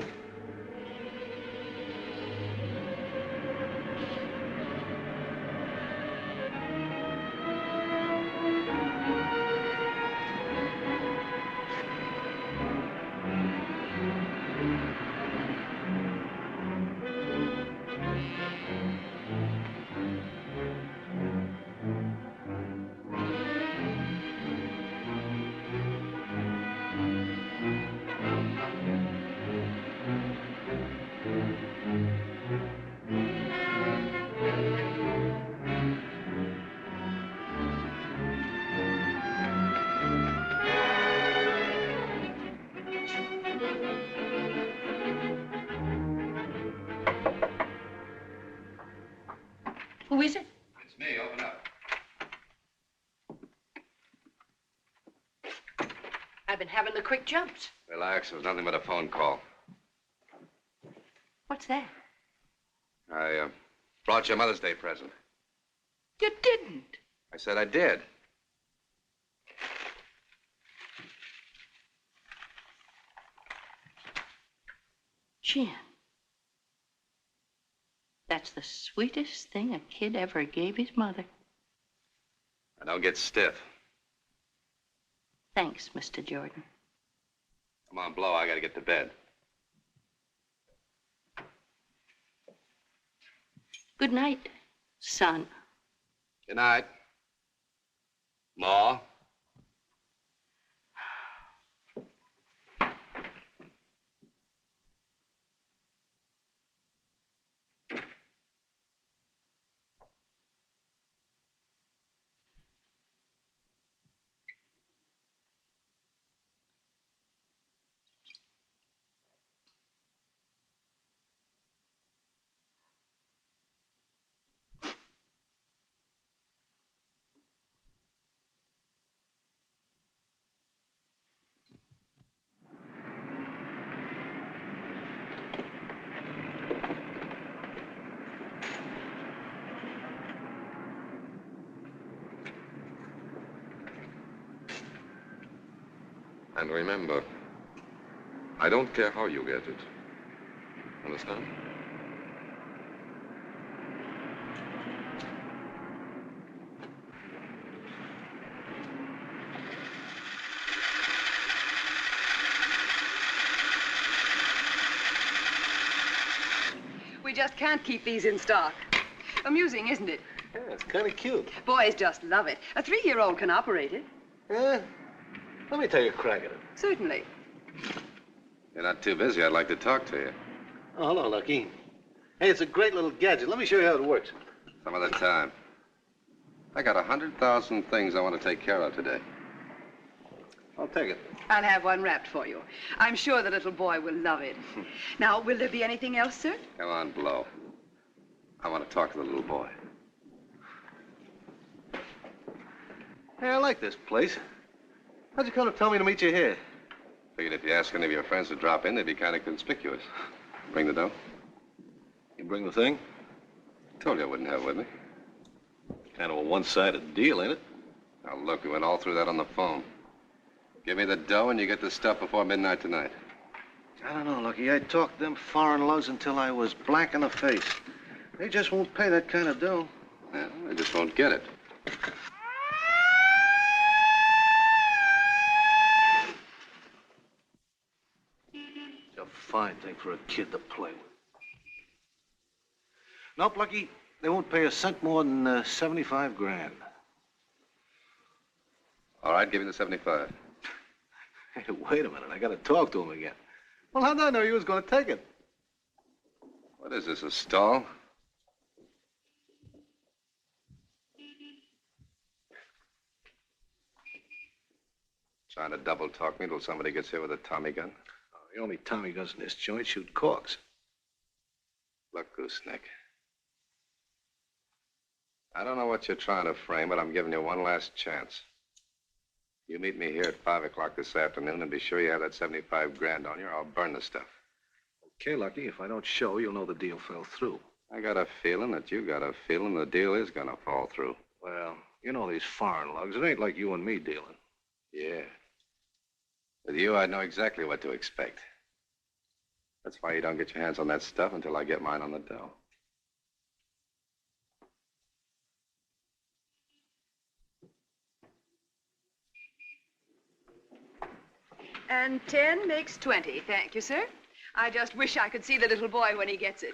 Who is it? It's me. Open up. I've been having the quick jumps. Relax. It was nothing but a phone call. What's that? I brought you a Mother's Day present. You didn't. I said I did. Jim. That's the sweetest thing a kid ever gave his mother. Now, don't get stiff. Thanks, Mr. Jordan. Come on, blow. I gotta get to bed. Good night, son. Good night. Ma. And remember, I don't care how you get it. Understand? We just can't keep these in stock. Amusing, isn't it? Yeah, it's kind of cute. Boys just love it. A 3-year-old can operate it. Yeah? Let me take a crack at it. Certainly. You're not too busy. I'd like to talk to you. Oh, hello, Lucky. Hey, it's a great little gadget. Let me show you how it works. Some other time. I got 100,000 things I want to take care of today. I'll take it. I'll have one wrapped for you. I'm sure the little boy will love it. Now, will there be anything else, sir? Come on, blow. I want to talk to the little boy. Hey, I like this place. How'd you come to tell me to meet you here? Figured if you asked any of your friends to drop in, they'd be kind of conspicuous. Bring the dough? You bring the thing? Told you I wouldn't have it with me. Kind of a one-sided deal, ain't it? Now, look, we went all through that on the phone. Give me the dough and you get the stuff before midnight tonight. I don't know, Lucky. I talked them foreign lugs until I was black in the face. They just won't pay that kind of dough. Yeah, they just won't get it. fine thing for a kid to play with. Nope, Lucky. They won't pay a cent more than 75 grand. All right, give me the 75. Hey, wait a minute. I got to talk to him again. Well, how did I know you was going to take it? What is this, a stall? Trying to double talk me till somebody gets here with a Tommy gun? Oh, the only Tommy guns in this joint shoot corks. Look, Gooseneck. I don't know what you're trying to frame, but I'm giving you one last chance. You meet me here at 5 o'clock this afternoon and be sure you have that 75 grand on you or I'll burn the stuff. Okay, Lucky. If I don't show, you'll know the deal fell through. I got a feeling that you got a feeling the deal is gonna fall through. Well, you know these foreign lugs. It ain't like you and me dealing. Yeah. With you, I know exactly what to expect. That's why you don't get your hands on that stuff until I get mine on the dough. And 10 makes 20. Thank you, sir. I just wish I could see the little boy when he gets it.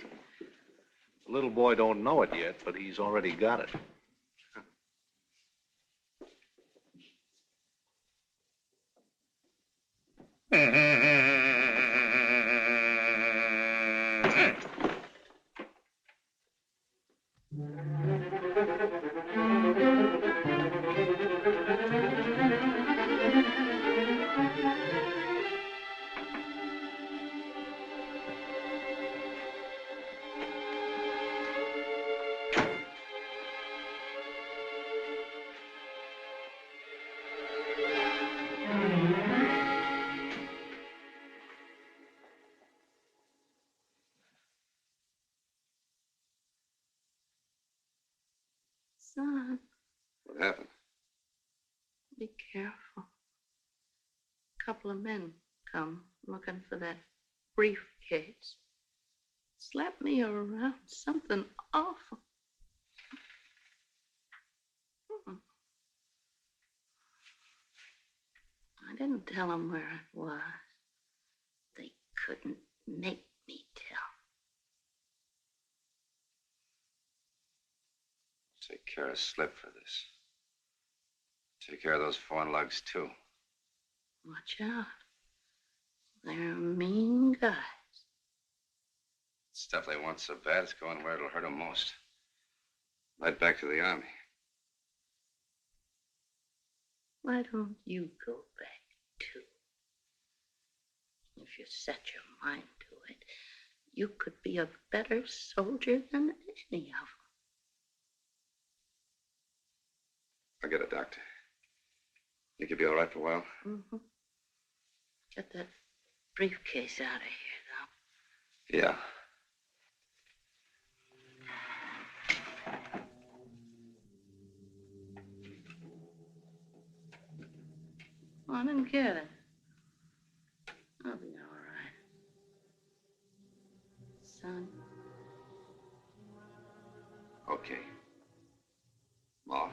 The little boy don't know it yet, but he's already got it. Son, What happened? be careful. A couple of men come looking for that briefcase. Slapped me around, something awful. I didn't tell them where it was. They couldn't make me tell. Take care of Slip for this. Take care of those foreign lugs, too. Watch out. They're mean guys. Stuff they want so bad, it's going where it'll hurt them most. Right back to the army. Why don't you go back, too? If you set your mind to it, you could be a better soldier than any of them. I'll get a doctor. Think you'll be all right for a while? Mm-hmm. Get that briefcase out of here, though. Yeah. Come on and get it. I'll be all right. Son. Okay. Ma.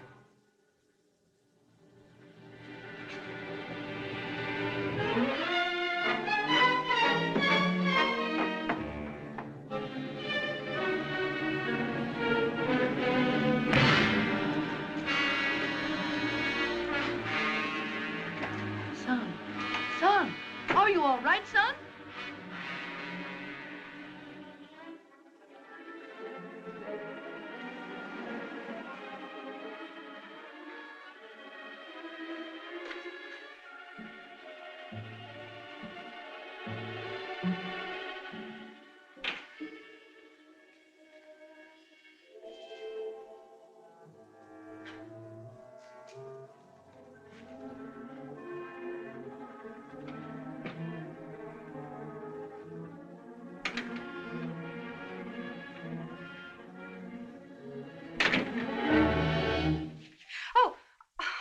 Son, are you all right, son?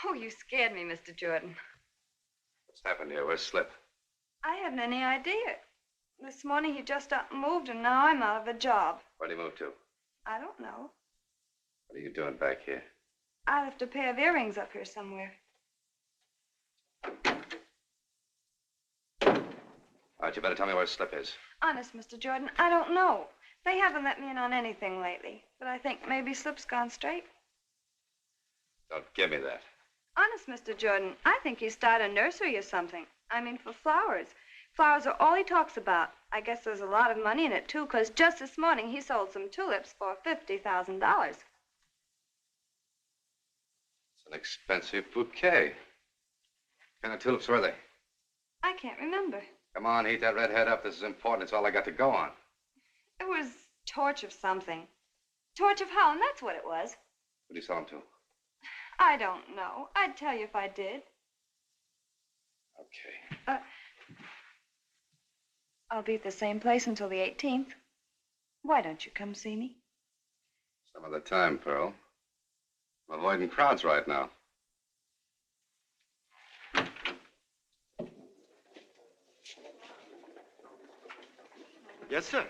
Oh, you scared me, Mr. Jordan. What's happened here? Where's Slip? I haven't any idea. This morning he just up and moved, and now I'm out of a job. Where'd he move to? I don't know. What are you doing back here? I left a pair of earrings up here somewhere. All right, you better tell me where his slip is. Honest, Mr. Jordan, I don't know. They haven't let me in on anything lately, but I think maybe Slip's gone straight. Don't give me that. Honest, Mr. Jordan, I think he started a nursery or something. I mean, for flowers. Flowers are all he talks about. I guess there's a lot of money in it, too, because just this morning he sold some tulips for $50,000. It's an expensive bouquet. What kind of tulips were they? I can't remember. Come on, heat that red head up. This is important. It's all I got to go on. It was torch of something. Torch of Holland, that's what it was. Who do you sell them to? I don't know. I'd tell you if I did. Okay. I'll be at the same place until the 18th. Why don't you come see me? Some other time, Pearl. I'm avoiding crowds right now. Yes, sir.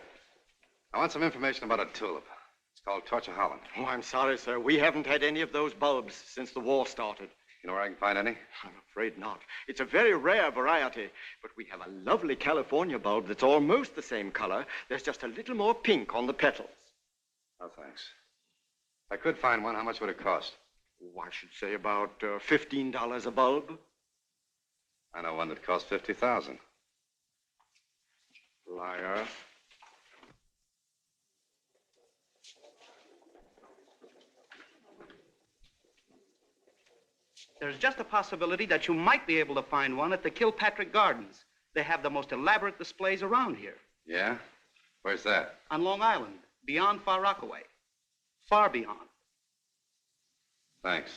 I want some information about a tulip. It's called Torch of Holland. Oh, I'm sorry, sir. We haven't had any of those bulbs since the war started. You know where I can find any? I'm afraid not. It's a very rare variety, but we have a lovely California bulb that's almost the same color. There's just a little more pink on the petals. Oh, thanks. If I could find one, how much would it cost? Oh, I should say about $15 a bulb. I know one that costs $50,000. Liar. There's just a possibility that you might be able to find one at the Kilpatrick Gardens. They have the most elaborate displays around here. Yeah? Where's that? On Long Island, beyond Far Rockaway. Far beyond. Thanks.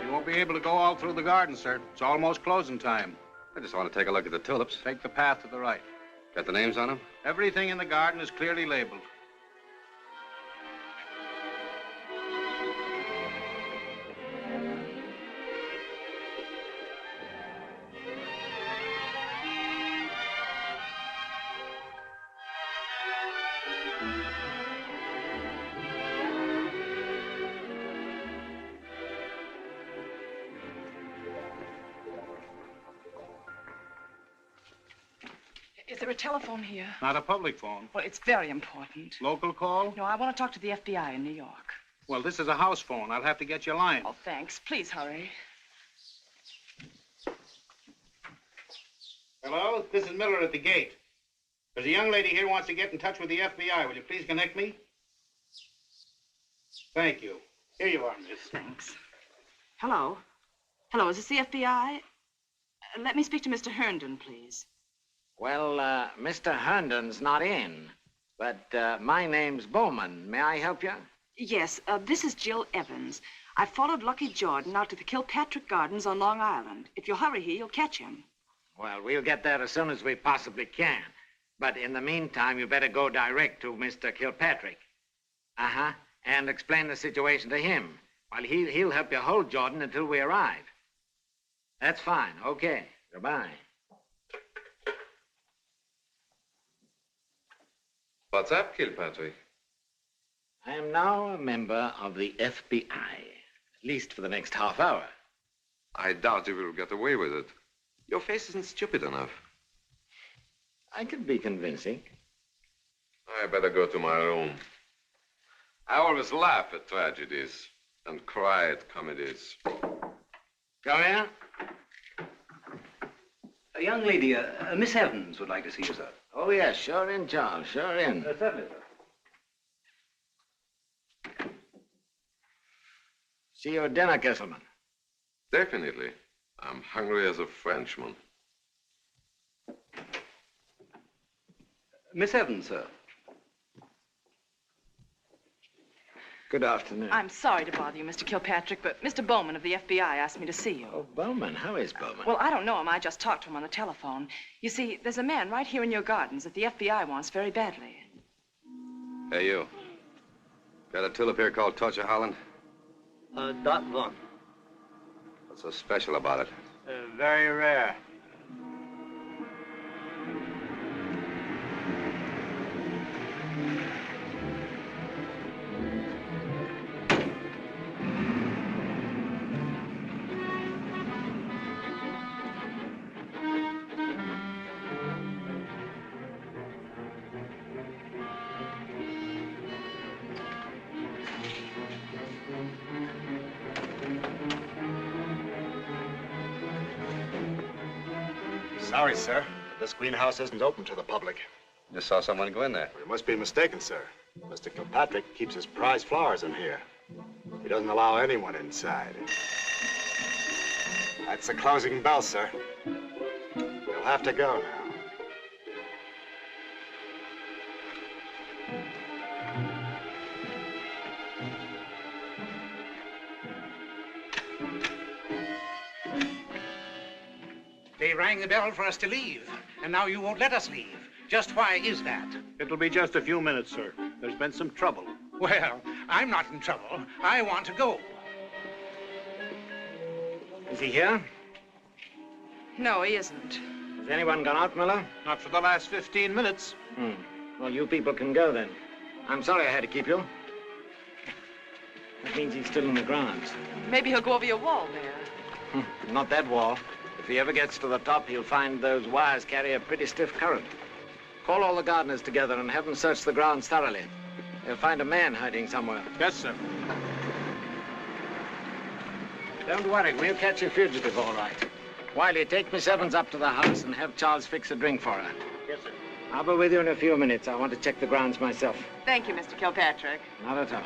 You won't be able to go all through the garden, sir. It's almost closing time. I just want to take a look at the tulips. Take the path to the right. Got the names on them? Everything in the garden is clearly labeled. Is there a telephone here? Not a public phone. Well, it's very important. Local call? No, I want to talk to the FBI in New York. Well, this is a house phone. I'll have to get your line. Oh, thanks. Please hurry. Hello? This is Miller at the gate. There's a young lady here who wants to get in touch with the FBI. Will you please connect me? Thank you. Here you are, miss. Thanks. Hello? Hello, is this the FBI? Let me speak to Mr. Herndon, please. Well, Mr. Herndon's not in, but my name's Bowman. May I help you? Yes, this is Jill Evans. I followed Lucky Jordan out to the Kilpatrick Gardens on Long Island. If you'll hurry here, you'll catch him. Well, we'll get there as soon as we possibly can. But in the meantime, you better go direct to Mr. Kilpatrick. Uh-huh. And explain the situation to him. Well, he'll help you hold Jordan until we arrive. That's fine. Okay. Goodbye. What's up, Kilpatrick? I am now a member of the FBI, at least for the next half hour. I doubt you will get away with it. Your face isn't stupid enough. I can be convincing. I better go to my room. I always laugh at tragedies and cry at comedies. Come in. A young lady, Miss Evans, would like to see you, sir. Oh, yes, sure in, Charles, sure in. Certainly, sir. See you at dinner, Kesselman. Definitely. I'm hungry as a Frenchman. Miss Evans, sir. Good afternoon. I'm sorry to bother you, Mr. Kilpatrick, but Mr. Bowman of the FBI asked me to see you. Oh, Bowman? How is Bowman? Well, I don't know him. I just talked to him on the telephone. You see, there's a man right here in your gardens that the FBI wants very badly. Hey, you. Got a tulip here called Torch of Holland? That one. What's so special about it? Very rare. Sorry, sir. This greenhouse isn't open to the public. Just saw someone go in there. You must be mistaken, sir. Mr. Kilpatrick keeps his prize flowers in here. He doesn't allow anyone inside. That's the closing bell, sir. You'll have to go now. They rang the bell for us to leave, and now you won't let us leave. Just why is that? It'll be just a few minutes, sir. There's been some trouble. Well, I'm not in trouble. I want to go. Is he here? No, he isn't. Has anyone gone out, Miller? Not for the last 15 minutes. Well, you people can go then. I'm sorry I had to keep you. That means he's still in the grounds. Maybe he'll go over your wall there. Not that wall. If he ever gets to the top, he'll find those wires carry a pretty stiff current. Call all the gardeners together and have them search the grounds thoroughly. They'll find a man hiding somewhere. Yes, sir. Don't worry, we'll catch your fugitive all right. Wiley, take Miss Evans up to the house and have Charles fix a drink for her. Yes, sir. I'll be with you in a few minutes. I want to check the grounds myself. Thank you, Mr. Kilpatrick. Not at all.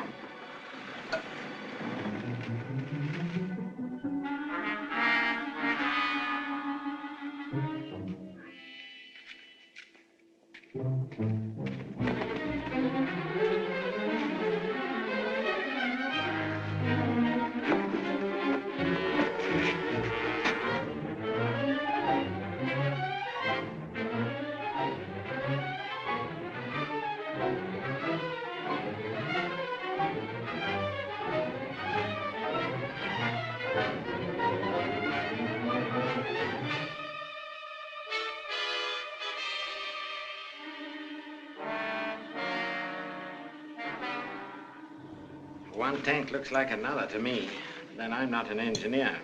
One tank looks like another to me. Then I'm not an engineer.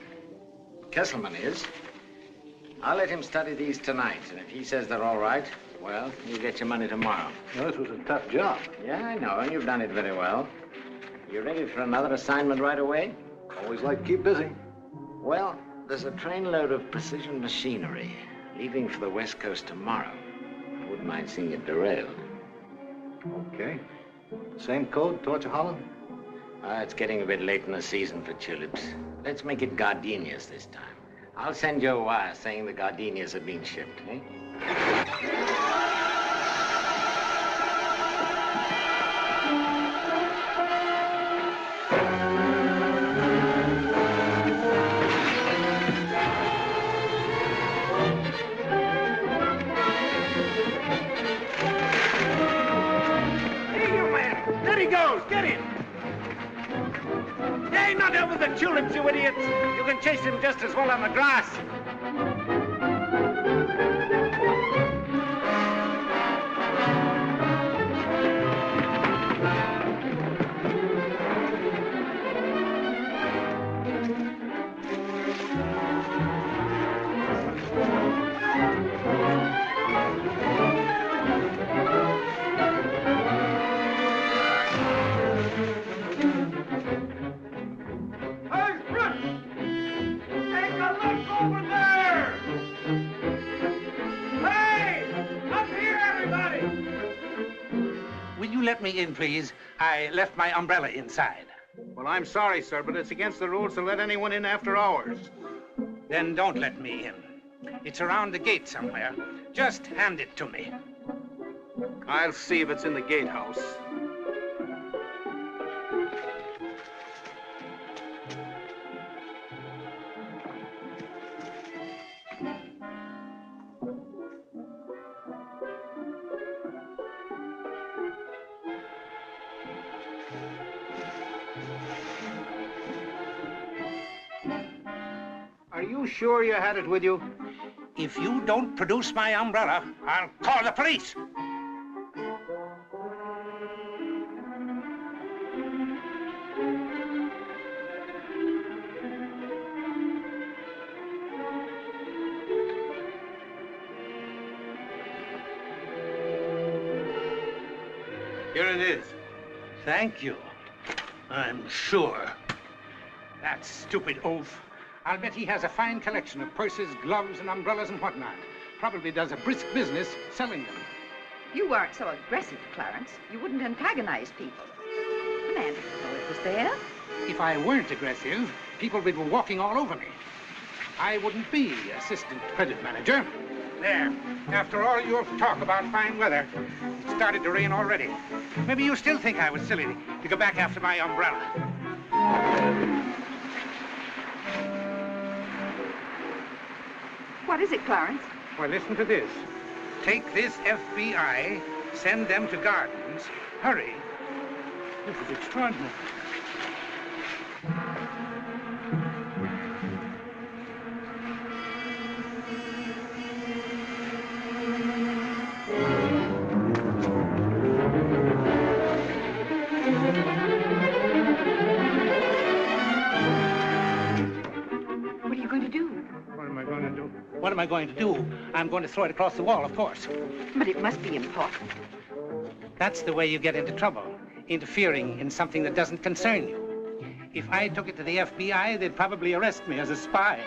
Kesselman is. I'll let him study these tonight, and if he says they're all right, well, you'll get your money tomorrow. Well, this was a tough job. Yeah, I know, and you've done it very well. You ready for another assignment right away? Always like to keep busy. Well, there's a trainload of precision machinery leaving for the West Coast tomorrow. I wouldn't mind seeing it derailed. Okay. Same code, Torture Holland? It's getting a bit late in the season for tulips. Let's make it gardenias this time. I'll send you a wire saying the gardenias have been shipped, eh? Hey, you man! There he goes! Get him! Hey, not over the tulips, you idiots! You can chase him just as well on the grass. Let me in, please. I left my umbrella inside. Well, I'm sorry, sir, but it's against the rules to let anyone in after hours. Then don't let me in. It's around the gate somewhere. Just hand it to me. I'll see if it's in the gatehouse. Are you sure you had it with you? If you don't produce my umbrella, I'll call the police. Here it is. Thank you. I'm sure. That stupid oaf. I'll bet he has a fine collection of purses, gloves, and umbrellas and whatnot. probably does a brisk business selling them. You weren't so aggressive, Clarence. You wouldn't antagonize people. The man didn't know it was there. If I weren't aggressive, people would be walking all over me. I wouldn't be assistant credit manager. There. After all your talk about fine weather, it started to rain already. Maybe you still think I was silly to go back after my umbrella. What is it, Clarence? Well, listen to this. Take this FBI, send them to Gardens. Hurry. This is extraordinary. What are you going to do? What am I going to do? What am I going to do? I'm going to throw it across the wall, of course. But it must be important. That's the way you get into trouble, interfering in something that doesn't concern you. If I took it to the FBI, they'd probably arrest me as a spy.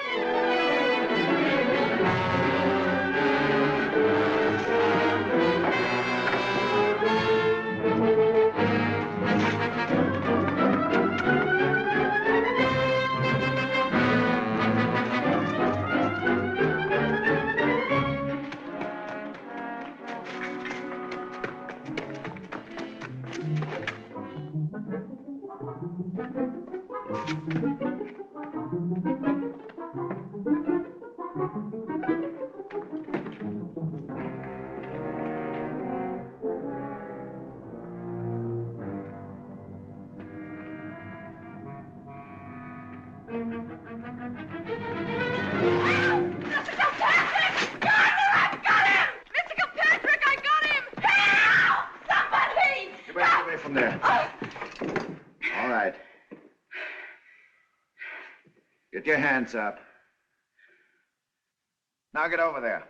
Get your hands up. Now get over there.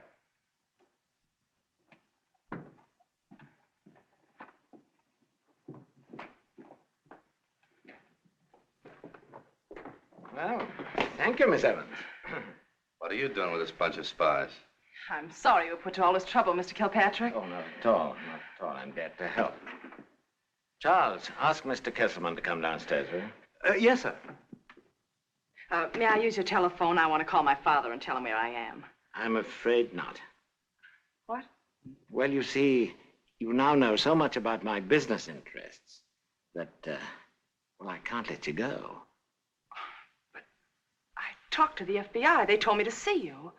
Well, thank you, Miss Evans. What are you doing with this bunch of spies? I'm sorry you put to all this trouble, Mr. Kilpatrick. Oh, not at all. Not at all. I'm glad to help. Charles, ask Mr. Kesselman to come downstairs, will you? Yes, sir. May I use your telephone? I want to call my father and tell him where I am. I'm afraid not. What? Well, you see, you now know so much about my business interests that, well, I can't let you go. Talked to the FBI. They told me to see you.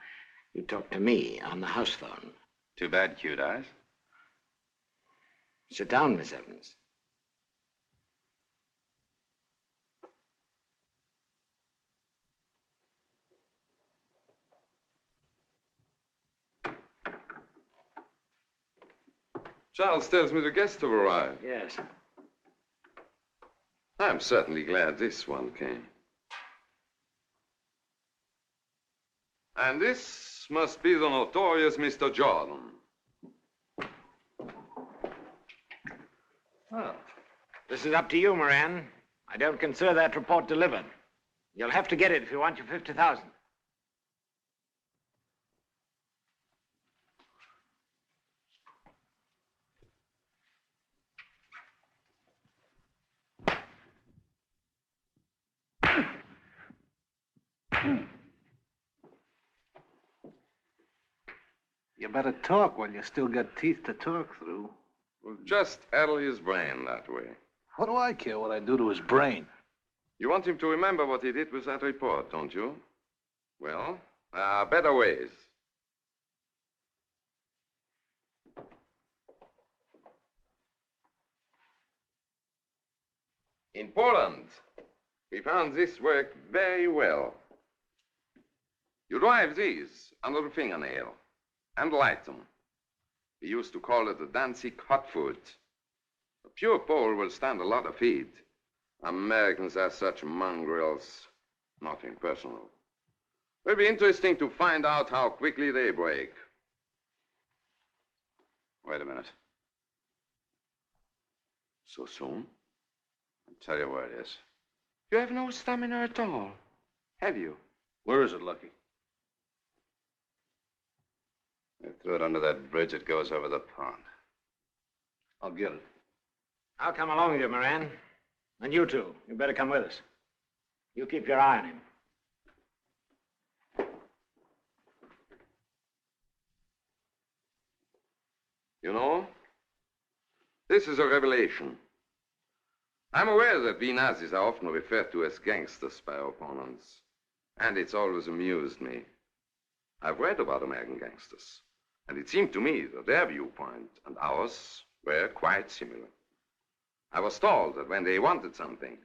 You talked to me on the house phone. Too bad, cute eyes. Sit down, Miss Evans. Charles tells me the guests have arrived. Yes. I'm certainly glad this one came. And this must be the notorious Mr. Jordan. Well, this is up to you, Moran. I don't consider that report delivered. You'll have to get it if you want your 50,000. You better talk while you still got teeth to talk through. Well, just addle his brain that way. What do I care what I do to his brain? You want him to remember what he did with that report, don't you? Well, there are better ways. In Poland, we found this work very well. You drive these under the fingernail and light them. We used to call it the Danzig hot foot. A pure Pole will stand a lot of heat. Americans are such mongrels. Nothing personal. It'll be interesting to find out how quickly they break. Wait a minute. So soon? I'll tell you where it is. You have no stamina at all, have you? Where is it, Lucky? They threw it under that bridge that goes over the pond. I'll get it. I'll come along with you, Moran. And you two, you better come with us. You keep your eye on him. You know, this is a revelation. I'm aware that we Nazis are often referred to as gangsters by our opponents, and it's always amused me. I've read about American gangsters, and it seemed to me that their viewpoint and ours were quite similar. I was told that when they wanted something,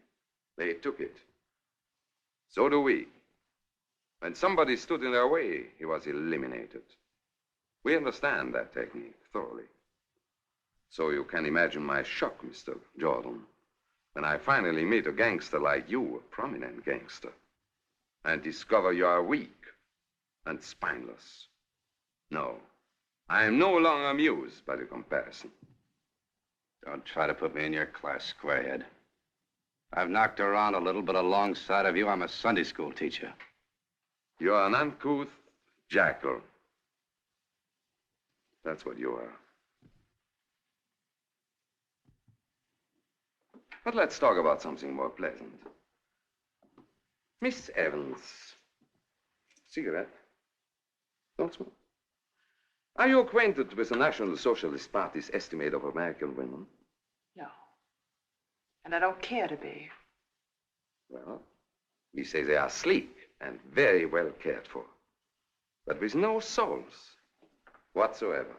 they took it. So do we. When somebody stood in their way, he was eliminated. We understand that technique thoroughly. So you can imagine my shock, Mr. Jordan, when I finally meet a gangster like you, a prominent gangster, and discover you are weak and spineless. No, I am no longer amused by the comparison. Don't try to put me in your class, squarehead. I've knocked around a little, but alongside of you, I'm a Sunday school teacher. You're an uncouth jackal. That's what you are. But let's talk about something more pleasant. Miss Evans. Cigarette? Don't smoke. Are you acquainted with the National Socialist Party's estimate of American women? No. And I don't care to be. Well, we say they are sleek and very well cared for, but with no souls whatsoever.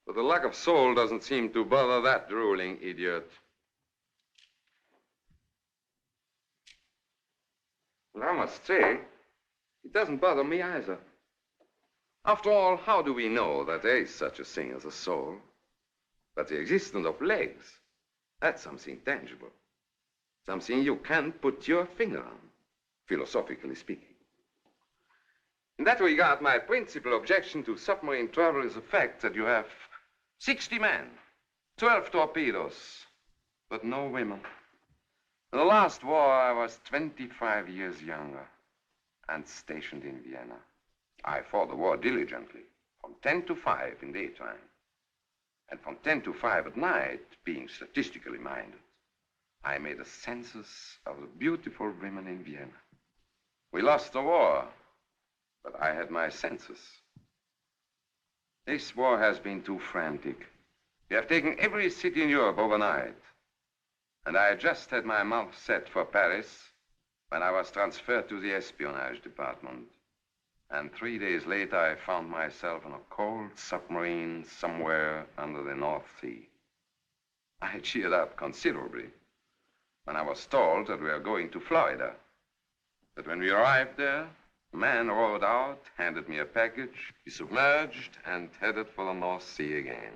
But the lack of soul doesn't seem to bother that drooling idiot. And I must say, it doesn't bother me either. After all, how do we know that there is such a thing as a soul? But the existence of legs, that's something tangible. Something you can put your finger on, philosophically speaking. In that regard, my principal objection to submarine travel is the fact that you have 60 men, 12 torpedoes, but no women. In the last war, I was 25 years younger and stationed in Vienna. I fought the war diligently, from 10 to 5 in daytime, and from 10 to 5 at night, being statistically minded. I made a census of the beautiful women in Vienna. We lost the war, but I had my census. This war has been too frantic. We have taken every city in Europe overnight. And I had just had my mouth set for Paris when I was transferred to the espionage department. And 3 days later, I found myself on a cold submarine somewhere under the North Sea. I cheered up considerably when I was told that we were going to Florida. But when we arrived there, a man rowed out, handed me a package, he submerged, and headed for the North Sea again.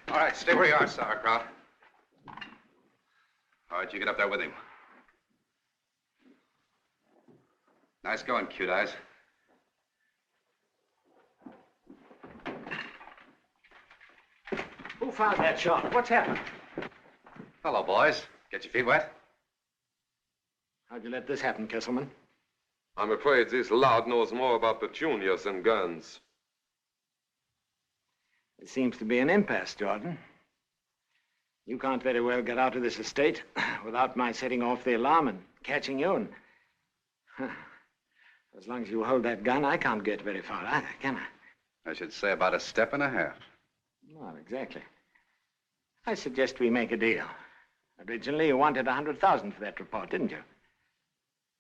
All right, stay where you are, sauerkraut. All right, you get up there with him. Nice going, cute eyes. Who found that shot? What's happened? Hello, boys. Get your feet wet? How'd you let this happen, Kesselman? I'm afraid this lout knows more about petunias than guns. It seems to be an impasse, Jordan. You can't very well get out of this estate without my setting off the alarm and catching you. And as long as you hold that gun, I can't get very far either, can I? I should say about a step and a half. Not exactly. I suggest we make a deal. Originally, you wanted $100,000 for that report, didn't you?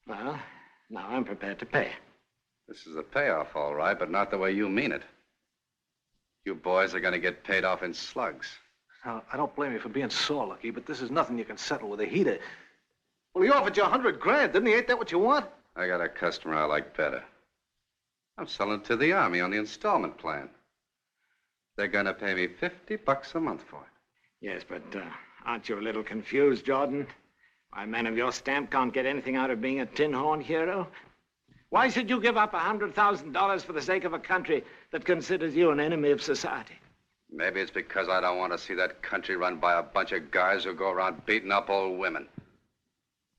Well, now I'm prepared to pay. This is a payoff, all right, but not the way you mean it. You boys are going to get paid off in slugs. Now, I don't blame you for being sore, Lucky, but this is nothing you can settle with a heater. Well, he offered you $100 grand, didn't he? Ain't that what you want? I got a customer I like better. I'm selling it to the Army on the installment plan. They're going to pay me $50 a month for it. Yes, but aren't you a little confused, Jordan? Why, a man of your stamp can't get anything out of being a tin-horn hero. Why should you give up $100,000 for the sake of a country that considers you an enemy of society? Maybe it's because I don't want to see that country run by a bunch of guys who go around beating up old women.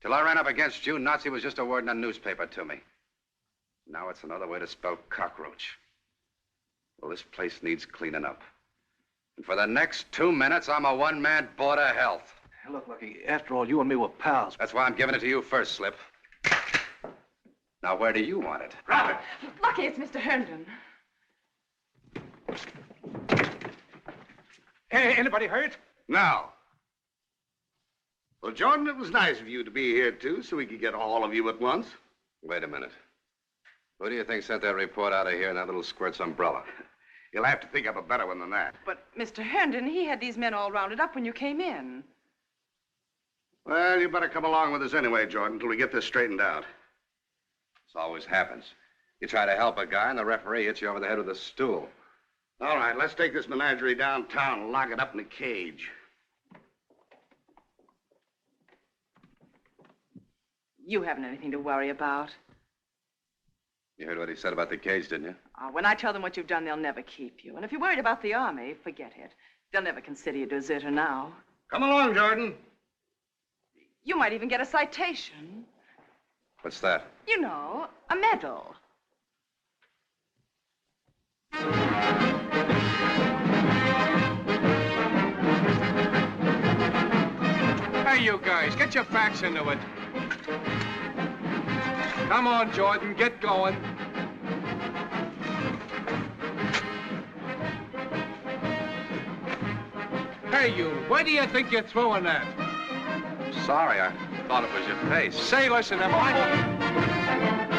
Till I ran up against you, Nazi was just a word in a newspaper to me. Now it's another way to spell cockroach. Well, this place needs cleaning up. And for the next 2 minutes, I'm a one-man board of health. Hey, look, Lucky, after all, you and me were pals. That's why I'm giving it to you first, Slip. Now, where do you want it? Robert! Lucky, it's Mr. Herndon. Hey, anybody hurt? No. Well, Jordan, it was nice of you to be here, too, so we could get all of you at once. Wait a minute. Who do you think sent that report out of here in that little squirt's umbrella? You'll have to think up a better one than that. But, Mr. Herndon, he had these men all rounded up when you came in. Well, you better come along with us anyway, Jordan, till we get this straightened out. This always happens. You try to help a guy, and the referee hits you over the head with a stool. All right, let's take this menagerie downtown and lock it up in a cage. You haven't anything to worry about. You heard what he said about the cage, didn't you? When I tell them what you've done, they'll never keep you. And if you're worried about the Army, forget it. They'll never consider you a deserter now. Come along, Jordan. You might even get a citation. What's that? You know, a medal. Hey, you guys, get your facts into it. Come on, Jordan, get going. Hey, you, where do you think you're throwing that? Sorry, I thought it was your face. Say, listen, am I...